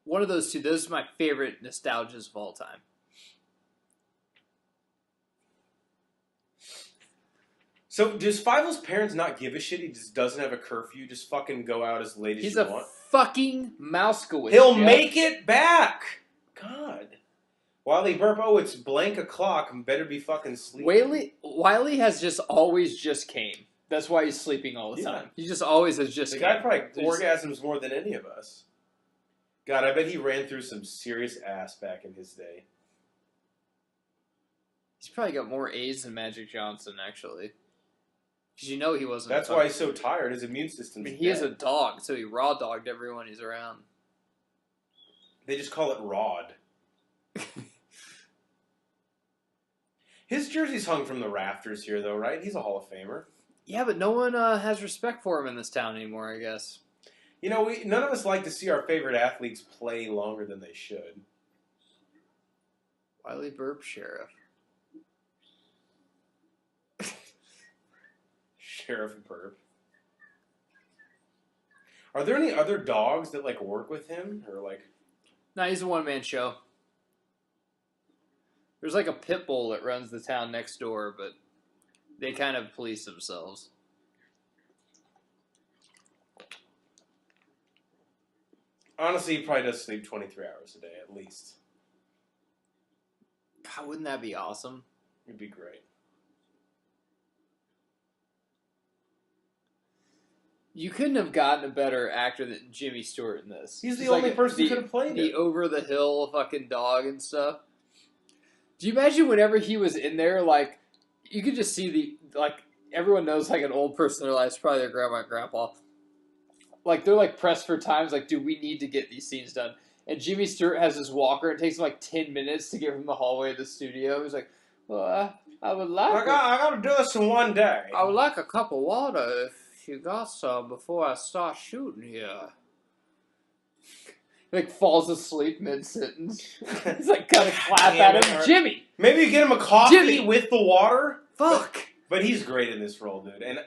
A: One of those two. Those are my favorite nostalgias of all time.
B: So does Fievel's parents not give a shit? He just doesn't have a curfew. Just fucking go out as late as you want.
A: He's a fucking mousegowitch.
B: He'll make it back. God. Wylie Burp, oh, it's blank o'clock. Better be fucking sleeping.
A: Wylie has just always just came. That's why he's sleeping all the time. He just always has just
B: The
A: came.
B: guy probably orgasms more than any of us. God, I bet he ran through some serious ass back in his day.
A: He's probably got more A's than Magic Johnson, actually. Because you know he wasn't.
B: That's why he's so tired. His immune system's dead.
A: He is a dog, so he raw dogged everyone he's around.
B: They just call it Rod. His jersey's hung from the rafters here, though, right? He's a Hall of Famer.
A: Yeah, but no one has respect for him in this town anymore, I guess.
B: You know, none of us like to see our favorite athletes play longer than they should.
A: Wylie Burp, Sheriff.
B: Sheriff Burp. Are there any other dogs that, like, work with him? Or, like...
A: No, he's a one-man show. There's, like, a pit bull that runs the town next door, but they kind of police themselves.
B: Honestly, he probably does sleep 23 hours a day, at least.
A: God, wouldn't that be awesome?
B: It'd be great.
A: You couldn't have gotten a better actor than Jimmy Stewart in this.
B: He's the only person who could have played
A: the
B: it.
A: over-the-hill fucking dog and stuff. Do you imagine whenever he was in there, like, you could just see everyone knows, like, an old person in their life is probably their grandma and grandpa. Like, they're, like, pressed for times, like, dude, we need to get these scenes done. And Jimmy Stewart has his walker. It takes him, like, 10 minutes to get from the hallway to the studio. He's like, well, I would like...
B: I got to do this in one day.
A: I would like a cup of water if you got some before I start shooting here. Like, falls asleep mid-sentence. He's like, kind of clap at him. Jimmy!
B: Maybe you get him a coffee with the water.
A: Fuck!
B: But he's great in this role, dude. And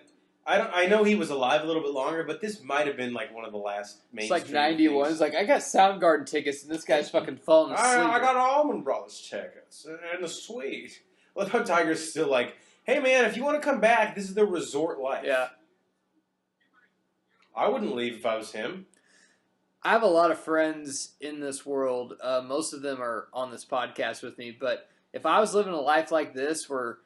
B: I know he was alive a little bit longer, but this might have been like one of the last mainstream.
A: It's like 91. It's like, I got Soundgarden tickets, and this guy's fucking falling asleep.
B: I got Allman Brothers tickets and the suite. Look how Tiger's still like, hey man, if you want to come back, this is the resort life.
A: Yeah.
B: I wouldn't leave if I was him.
A: I have a lot of friends in this world. Most of them are on this podcast with me. But if I was living a life like this where,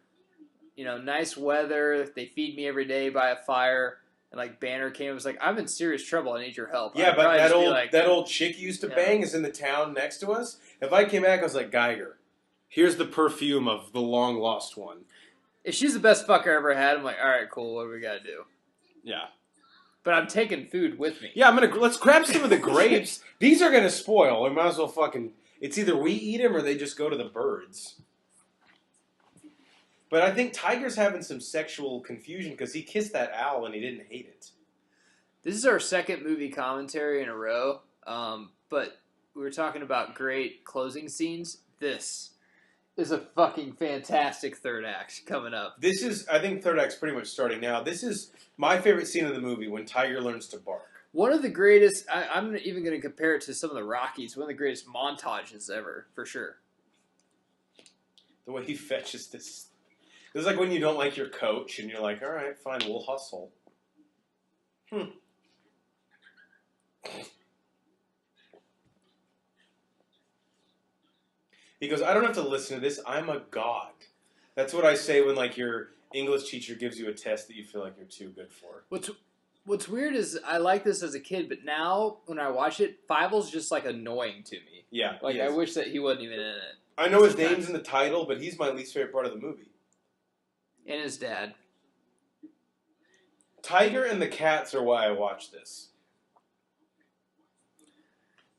A: you know, nice weather, they feed me every day by a fire, and like Banner came and was like, I'm in serious trouble. I need your help.
B: Yeah, but that old chick you used to bang is in the town next to us. If I came back, I was like, Geiger, here's the perfume of the long lost one.
A: If she's the best fucker I ever had, I'm like, all right, cool. What do we got to do?
B: Yeah.
A: But I'm taking food with me.
B: Yeah, let's grab some of the grapes. These are gonna spoil. We might as well fucking. It's either we eat them or they just go to the birds. But I think Tiger's having some sexual confusion because he kissed that owl and he didn't hate it.
A: This is our second movie commentary in a row. But we were talking about great closing scenes. This is a fucking fantastic third act coming up.
B: I think third act's pretty much starting now. This is my favorite scene of the movie, when Tiger learns to bark.
A: One of the greatest, I'm even going to compare it to some of the Rockies, one of the greatest montages ever, for sure.
B: The way he fetches this. This is like when you don't like your coach, and you're like, all right, fine, we'll hustle. He goes, I don't have to listen to this. I'm a god. That's what I say when, like, your English teacher gives you a test that you feel like you're too good for.
A: What's weird is I like this as a kid, but now when I watch it, Fievel's just, like, annoying to me.
B: Yeah.
A: Like, I wish that he wasn't even in it.
B: I know his name's in the title, but he's my least favorite part of the movie.
A: And his dad.
B: Tiger and the cats are why I watch this.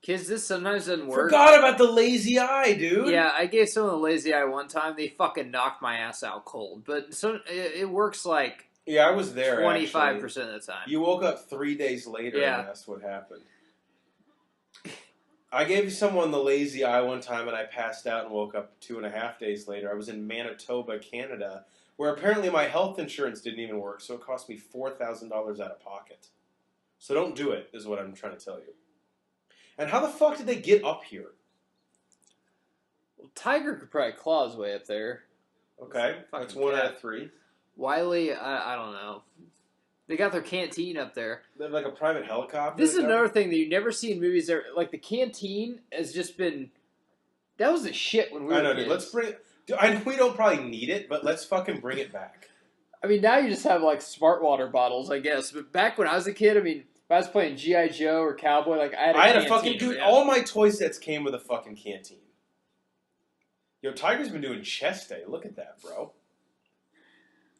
A: Kids, this sometimes doesn't work.
B: Forgot about the lazy eye, dude.
A: Yeah, I gave someone a lazy eye one time. They fucking knocked my ass out cold. But it works like...
B: Yeah, I was there,
A: 25% of the time.
B: You woke up 3 days later and that's what happened. I gave someone the lazy eye one time and I passed out and woke up 2.5 days later. I was in Manitoba, Canada, where apparently my health insurance didn't even work, so it cost me $4,000 out of pocket. So don't do it, is what I'm trying to tell you. And how the fuck did they get up here?
A: Well, Tiger could probably claw his way up there.
B: Okay, that's 1 out of 3.
A: Wylie, I don't know. They got their canteen up there.
B: They have like a private helicopter.
A: This is another thing that you never see in movies. There, like the canteen has just been. That was the shit when we were kids.
B: Dude, let's bring. We don't probably need it, but let's fucking bring it back.
A: I mean, now you just have like smart water bottles, I guess. But back when I was a kid, I mean, if I was playing G.I. Joe or Cowboy, like I had a
B: fucking dude. Yeah. All my toy sets came with a fucking canteen. Yo, Tiger's been doing chest day. Look at that, bro.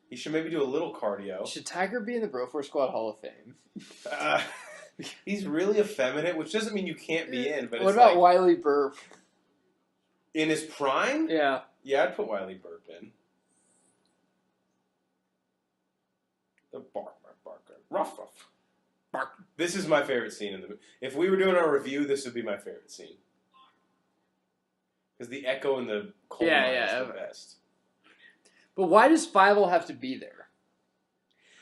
B: He should maybe do a little cardio.
A: Should Tiger be in the Broforce Squad Hall of Fame?
B: He's really effeminate, which doesn't mean you can't be in. But
A: what about Wylie Burp?
B: In his prime?
A: Yeah.
B: Yeah, I'd put Wylie Burp in. The bark. Ruff. Bark. This is my favorite scene in the movie. If we were doing our review, this would be my favorite scene. Because the echo in the coal mine is the best.
A: But why does Fievel have to be there?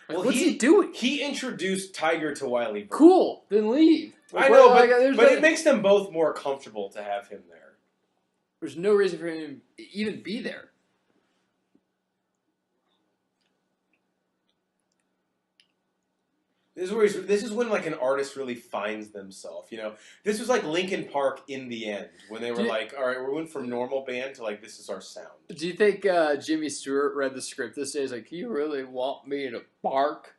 A: Like, what's he doing?
B: He introduced Tiger to Wylie Burp.
A: Cool, then leave.
B: Like, I know, but it makes them both more comfortable to have him there.
A: There's no reason for him to even be there.
B: This is when like an artist really finds themselves, you know. This was like Linkin Park in the end when they were like, all right, we went from normal band to like this is our sound.
A: Do you think Jimmy Stewart read the script this day? He's like, you really want me to bark?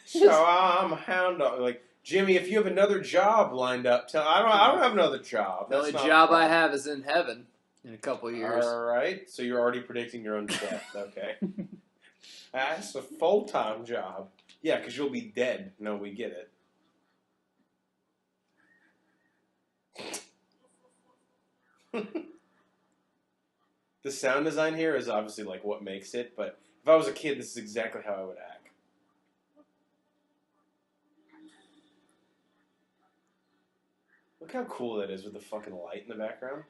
B: So I'm a hound dog. Like, Jimmy, if you have another job lined up, I don't have another job.
A: The only job I have is in heaven in a couple years.
B: All right. So you're already predicting your own death. Okay. That's a full-time job. Yeah, because you'll be dead. No, we get it. The sound design here is obviously like what makes it, but if I was a kid, this is exactly how I would act. Look how cool that is with the fucking light in the background.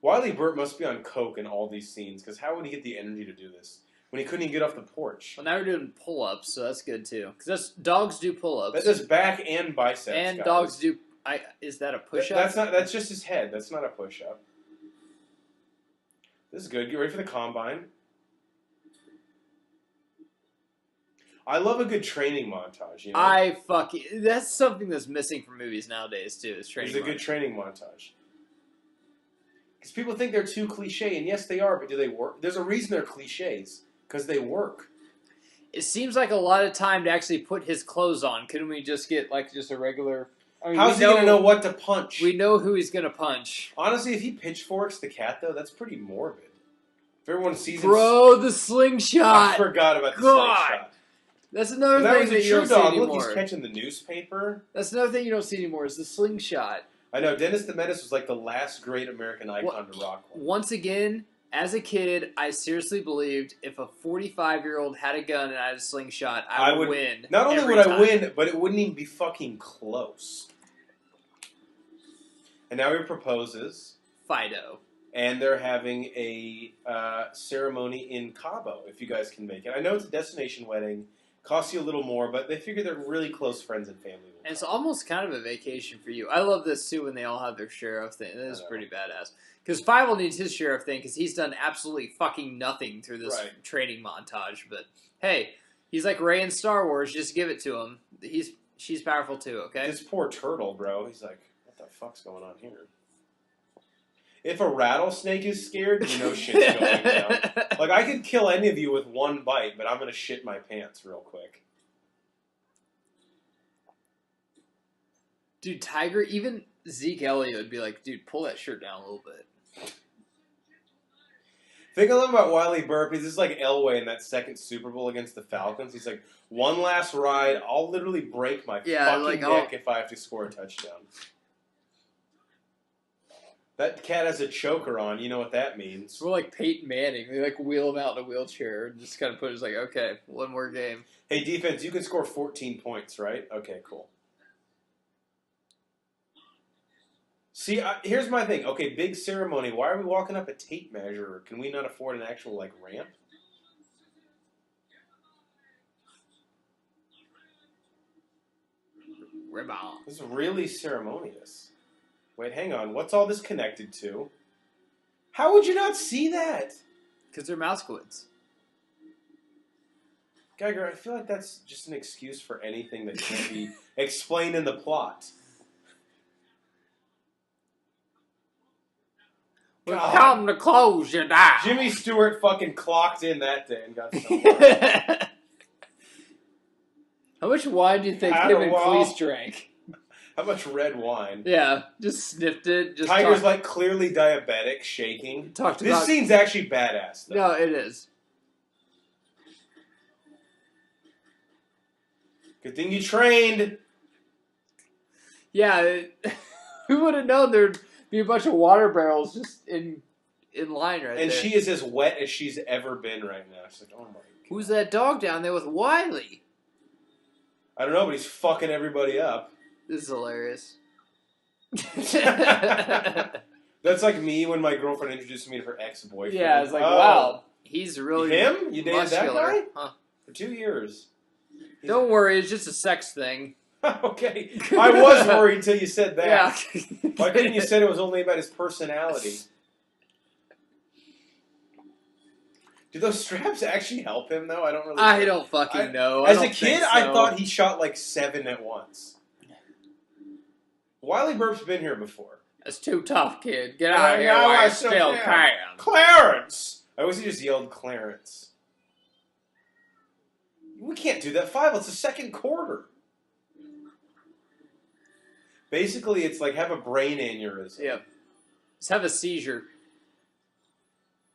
B: Wylie Burp must be on coke in all these scenes, because how would he get the energy to do this when he couldn't even get off the porch?
A: Well, now we're doing pull-ups, so that's good too. Because dogs do pull-ups.
B: That does back and biceps.
A: And
B: guys.
A: dogs do. Is that a push-up?
B: That's just his head. That's not a push-up. This is good. Get ready for the combine. I love a good training montage. You know?
A: That's something that's missing from movies nowadays too. Is training.
B: It's a good training montage. Because people think they're too cliche, and yes, they are. But do they work? There's a reason they're cliches. Because they work.
A: It seems like a lot of time to actually put his clothes on. Couldn't we just get like just a regular? I mean,
B: how's he gonna know what to punch?
A: We know who he's gonna punch.
B: Honestly, if he pitchforks the cat, though, that's pretty morbid. If everyone sees
A: the slingshot.
B: I forgot about the slingshot.
A: That's another thing that you don't see anymore.
B: Look, he's catching the newspaper.
A: That's another thing you don't see anymore is the slingshot.
B: I know. Dennis the Menace was like the last great American icon to rock one.
A: Once again, as a kid, I seriously believed if a 45-year-old had a gun and I had a slingshot, I would win.
B: Not only would I win, but it wouldn't even be fucking close. And now he proposes.
A: Fido.
B: And they're having a ceremony in Cabo, if you guys can make it. I know it's a destination wedding. Costs you a little more, but they figure they're really close friends and family.
A: And it's almost kind of a vacation for you. I love this, too, when they all have their sheriff thing. That is pretty badass. Because Fievel needs his sheriff thing because he's done absolutely fucking nothing through this training montage. But, hey, he's like Rey in Star Wars. Just give it to him. She's powerful, too, okay?
B: This poor turtle, bro. He's like, what the fuck's going on here? If a rattlesnake is scared, you know shit's going down. Like, I could kill any of you with one bite, but I'm going to shit my pants real quick.
A: Dude, Tiger, even Zeke Elliott would be like, dude, pull that shirt down a little bit.
B: Thing I love about Wylie Burp is this is like Elway in that second Super Bowl against the Falcons. He's like, one last ride, I'll literally break my fucking neck if I have to score a touchdown. That cat has a choker on. You know what that means.
A: We're like Peyton Manning. They like wheel him out in a wheelchair and just kind of put it like, okay, one more game.
B: Hey, defense, you can score 14 points, right? Okay, cool. See, here's my thing. Okay, big ceremony. Why are we walking up a tape measure? Can we not afford an actual, like, ramp?
A: Ribbon.
B: This is really ceremonious. Wait, hang on. What's all this connected to? How would you not see that?
A: Because they're mouse squids.
B: Geiger, I feel like that's just an excuse for anything that can't be explained in the plot.
A: We come to close your die.
B: Jimmy Stewart fucking clocked in that day and got somewhere.
A: How much wine do you think him and Cleese drank?
B: How much red wine?
A: Yeah, just sniffed it. Just
B: Tiger's like clearly diabetic, shaking. This scene's actually badass, though.
A: No, it is.
B: Good thing you trained.
A: Yeah, who would have known there'd be a bunch of water barrels just in line right there.
B: And she is as wet as she's ever been right now. She's like, oh my God.
A: Who's that dog down there with Wylie?
B: I don't know, but he's fucking everybody up.
A: This is hilarious.
B: That's like me when my girlfriend introduced me to her ex-boyfriend.
A: Yeah, it's like, wow, he's really
B: him? You dated that guy?
A: Huh.
B: For 2 years.
A: Don't worry, it's just a sex thing.
B: Okay. I was worried until you said that.
A: Yeah.
B: Why couldn't you say it was only about his personality? Do those straps actually help him, though? I don't really
A: I don't fucking know.
B: As a kid, I thought he shot like 7 at once. Wylie Burp's been here before.
A: That's too tough, kid. Get out of here while I still can.
B: Clarence! I wish he just yelled Clarence. We can't do that. Fievel, it's the second quarter. Basically, it's like have a brain aneurysm.
A: Yep. Just have a seizure.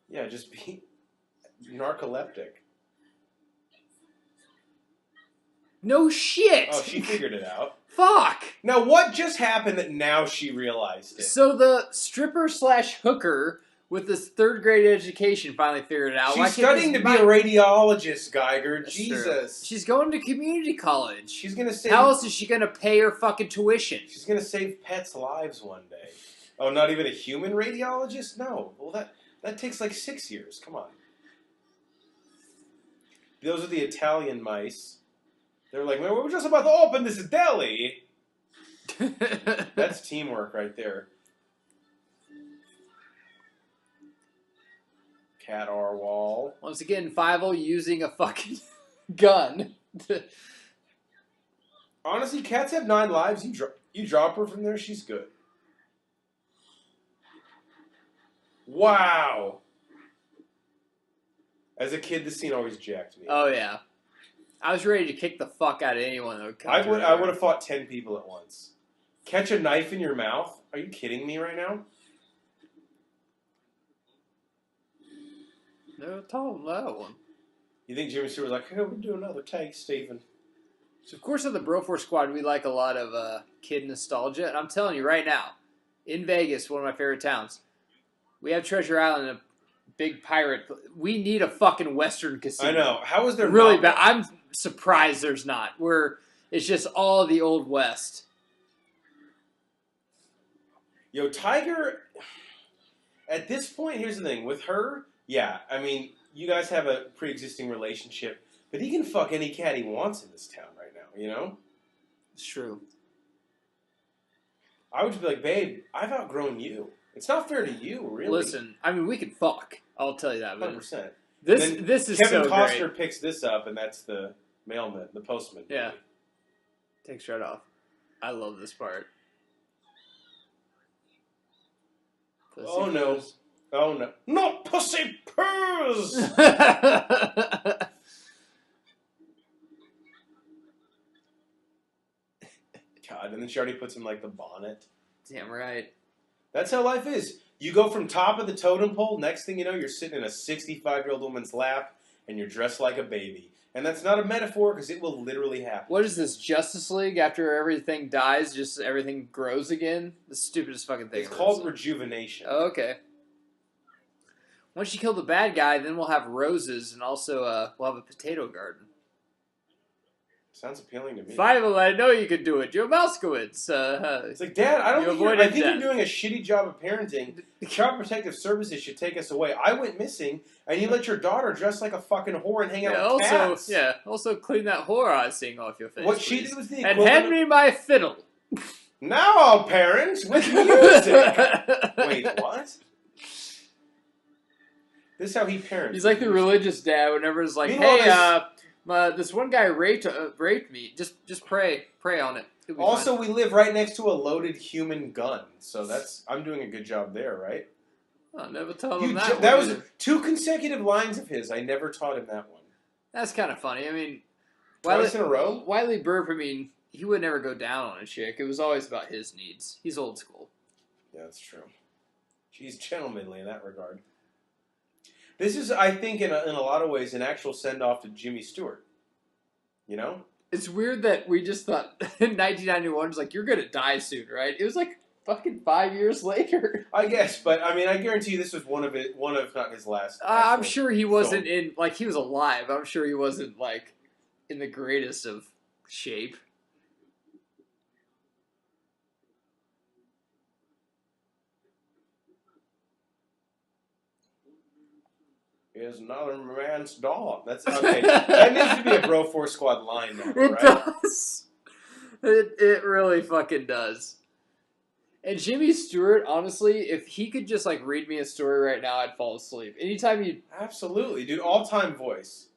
B: Yeah, just be narcoleptic.
A: No shit!
B: Oh, she figured it out.
A: Fuck!
B: Now, what just happened that now she realized it?
A: So the stripper / hooker with this 3rd grade education finally figured it out.
B: She's studying to be a radiologist, Geiger.
A: That's
B: Jesus.
A: True. She's going to community college.
B: She's gonna save.
A: How else is she gonna pay her fucking tuition?
B: She's gonna save pets' lives one day. Oh, not even a human radiologist? No. Well, that takes like 6 years. Come on. Those are the Italian mice. They're like, man, we're just about to open this deli. That's teamwork right there. Cat R wall.
A: Once again, Fievel using a fucking gun.
B: Honestly, cats have 9 lives. You drop her from there, she's good. Wow. As a kid, this scene always jacked me.
A: Oh yeah, I was ready to kick the fuck out of anyone that would come.
B: I would have fought 10 people at once. Catch a knife in your mouth? Are you kidding me right now?
A: No, told him that one.
B: You think Jimmy Stewart's like, hey, we'll do another take, Stephen?
A: So, of course, on the Broforce Squad, we like a lot of kid nostalgia. And I'm telling you right now, in Vegas, one of my favorite towns, we have Treasure Island, a big pirate. We need a fucking Western casino.
B: I know. How is there
A: really
B: not
A: bad? I'm surprised there's not. It's just all the Old West.
B: Yo, Tiger, at this point, here's the thing. With her, yeah, I mean, you guys have a pre-existing relationship, but he can fuck any cat he wants in this town right now, you know?
A: It's true.
B: I would just be like, babe, I've outgrown you. It's not fair to you, really.
A: Listen, I mean, we can fuck. I'll tell you that.
B: 100%.
A: This is
B: Kevin
A: so
B: Costner
A: great.
B: picks this up, and that's the mailman, the postman.
A: Yeah. Takes right off. I love this part. Pussy
B: Oh, no.
A: purrs.
B: Oh, no. Not pussy purrs! God, and then she already puts him like the bonnet.
A: Damn right.
B: That's how life is. You go from top of the totem pole, next thing you know, you're sitting in a 65-year-old woman's lap, and you're dressed like a baby. And that's not a metaphor, because it will literally happen.
A: What is this, Justice League? After everything dies, just everything grows again? The stupidest fucking thing.
B: It's called rejuvenation.
A: Oh, okay. Once you kill the bad guy, then we'll have roses, and also we'll have a potato garden.
B: Sounds appealing to me.
A: Fievel, I know you could do it. You're Moskowitz.
B: It's like, Dad, I think
A: death.
B: you're doing a shitty job of parenting. Child Protective Services should take us away. I went missing, and you let your daughter dress like a fucking whore and hang out with cats.
A: Also clean that whore icing off your face.
B: What
A: please.
B: she did was the
A: And
B: equivalent
A: hand me my fiddle.
B: Now I'll parent with music. Wait, what? This is how he parents.
A: He's like the religious dad whenever it's like,
B: Meanwhile,
A: hey, this one guy raped me. Just pray on it.
B: Also, we live right next to a loaded human gun, so I'm doing a good job there, right?
A: I never told him that.
B: That was 2 consecutive lines of his. I never taught him that one.
A: That's kind of funny. I mean,
B: Twice in a row.
A: Wylie Burp. I mean, he would never go down on a chick. It was always about his needs. He's old school.
B: Yeah, that's true. He's gentlemanly in that regard. This is, I think, in a lot of ways, an actual send-off to Jimmy Stewart. You know?
A: It's weird that we just thought in 1991 was like, you're going to die soon, right? It was like fucking 5 years later.
B: I guess, but I mean, I guarantee you this was one of, if not his last.
A: I'm sure he wasn't
B: film.
A: he was alive. I'm sure he wasn't, in the greatest of shape.
B: Is another man's dog. That's okay. That needs to be a Broforce Squad line now, right?
A: It does. It really fucking does. And Jimmy Stewart, honestly, if he could just read me a story right now, I'd fall asleep. Anytime you
B: Absolutely, dude. All-time voice.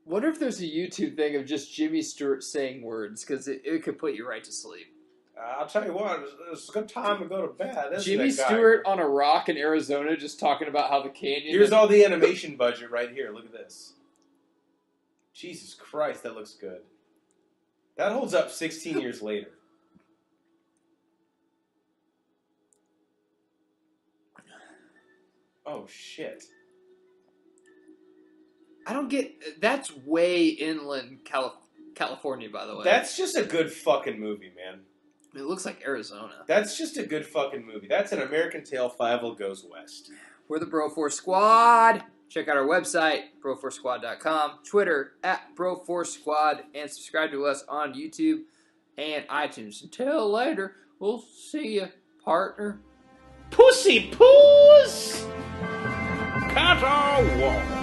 A: Wonder if there's a YouTube thing of just Jimmy Stewart saying words, because it could put you right to sleep.
B: I'll tell you what, it's a good time to go to bed.
A: Jimmy Stewart on a rock in Arizona just talking about how the canyon...
B: Here's all the animation budget right here. Look at this. Jesus Christ, that looks good. That holds up 16 years later. Oh, shit.
A: I don't get... That's way inland California, by the way.
B: That's just a good fucking movie, man.
A: It looks like Arizona.
B: That's just a good fucking movie. That's an American Tail, Fievel Goes West.
A: We're the Bro4 Squad. Check out our website, bro4squad.com, Twitter, @bro4squad, and subscribe to us on YouTube and iTunes. Until later, we'll see you, partner.
B: Pussy Poos! Cut our wall.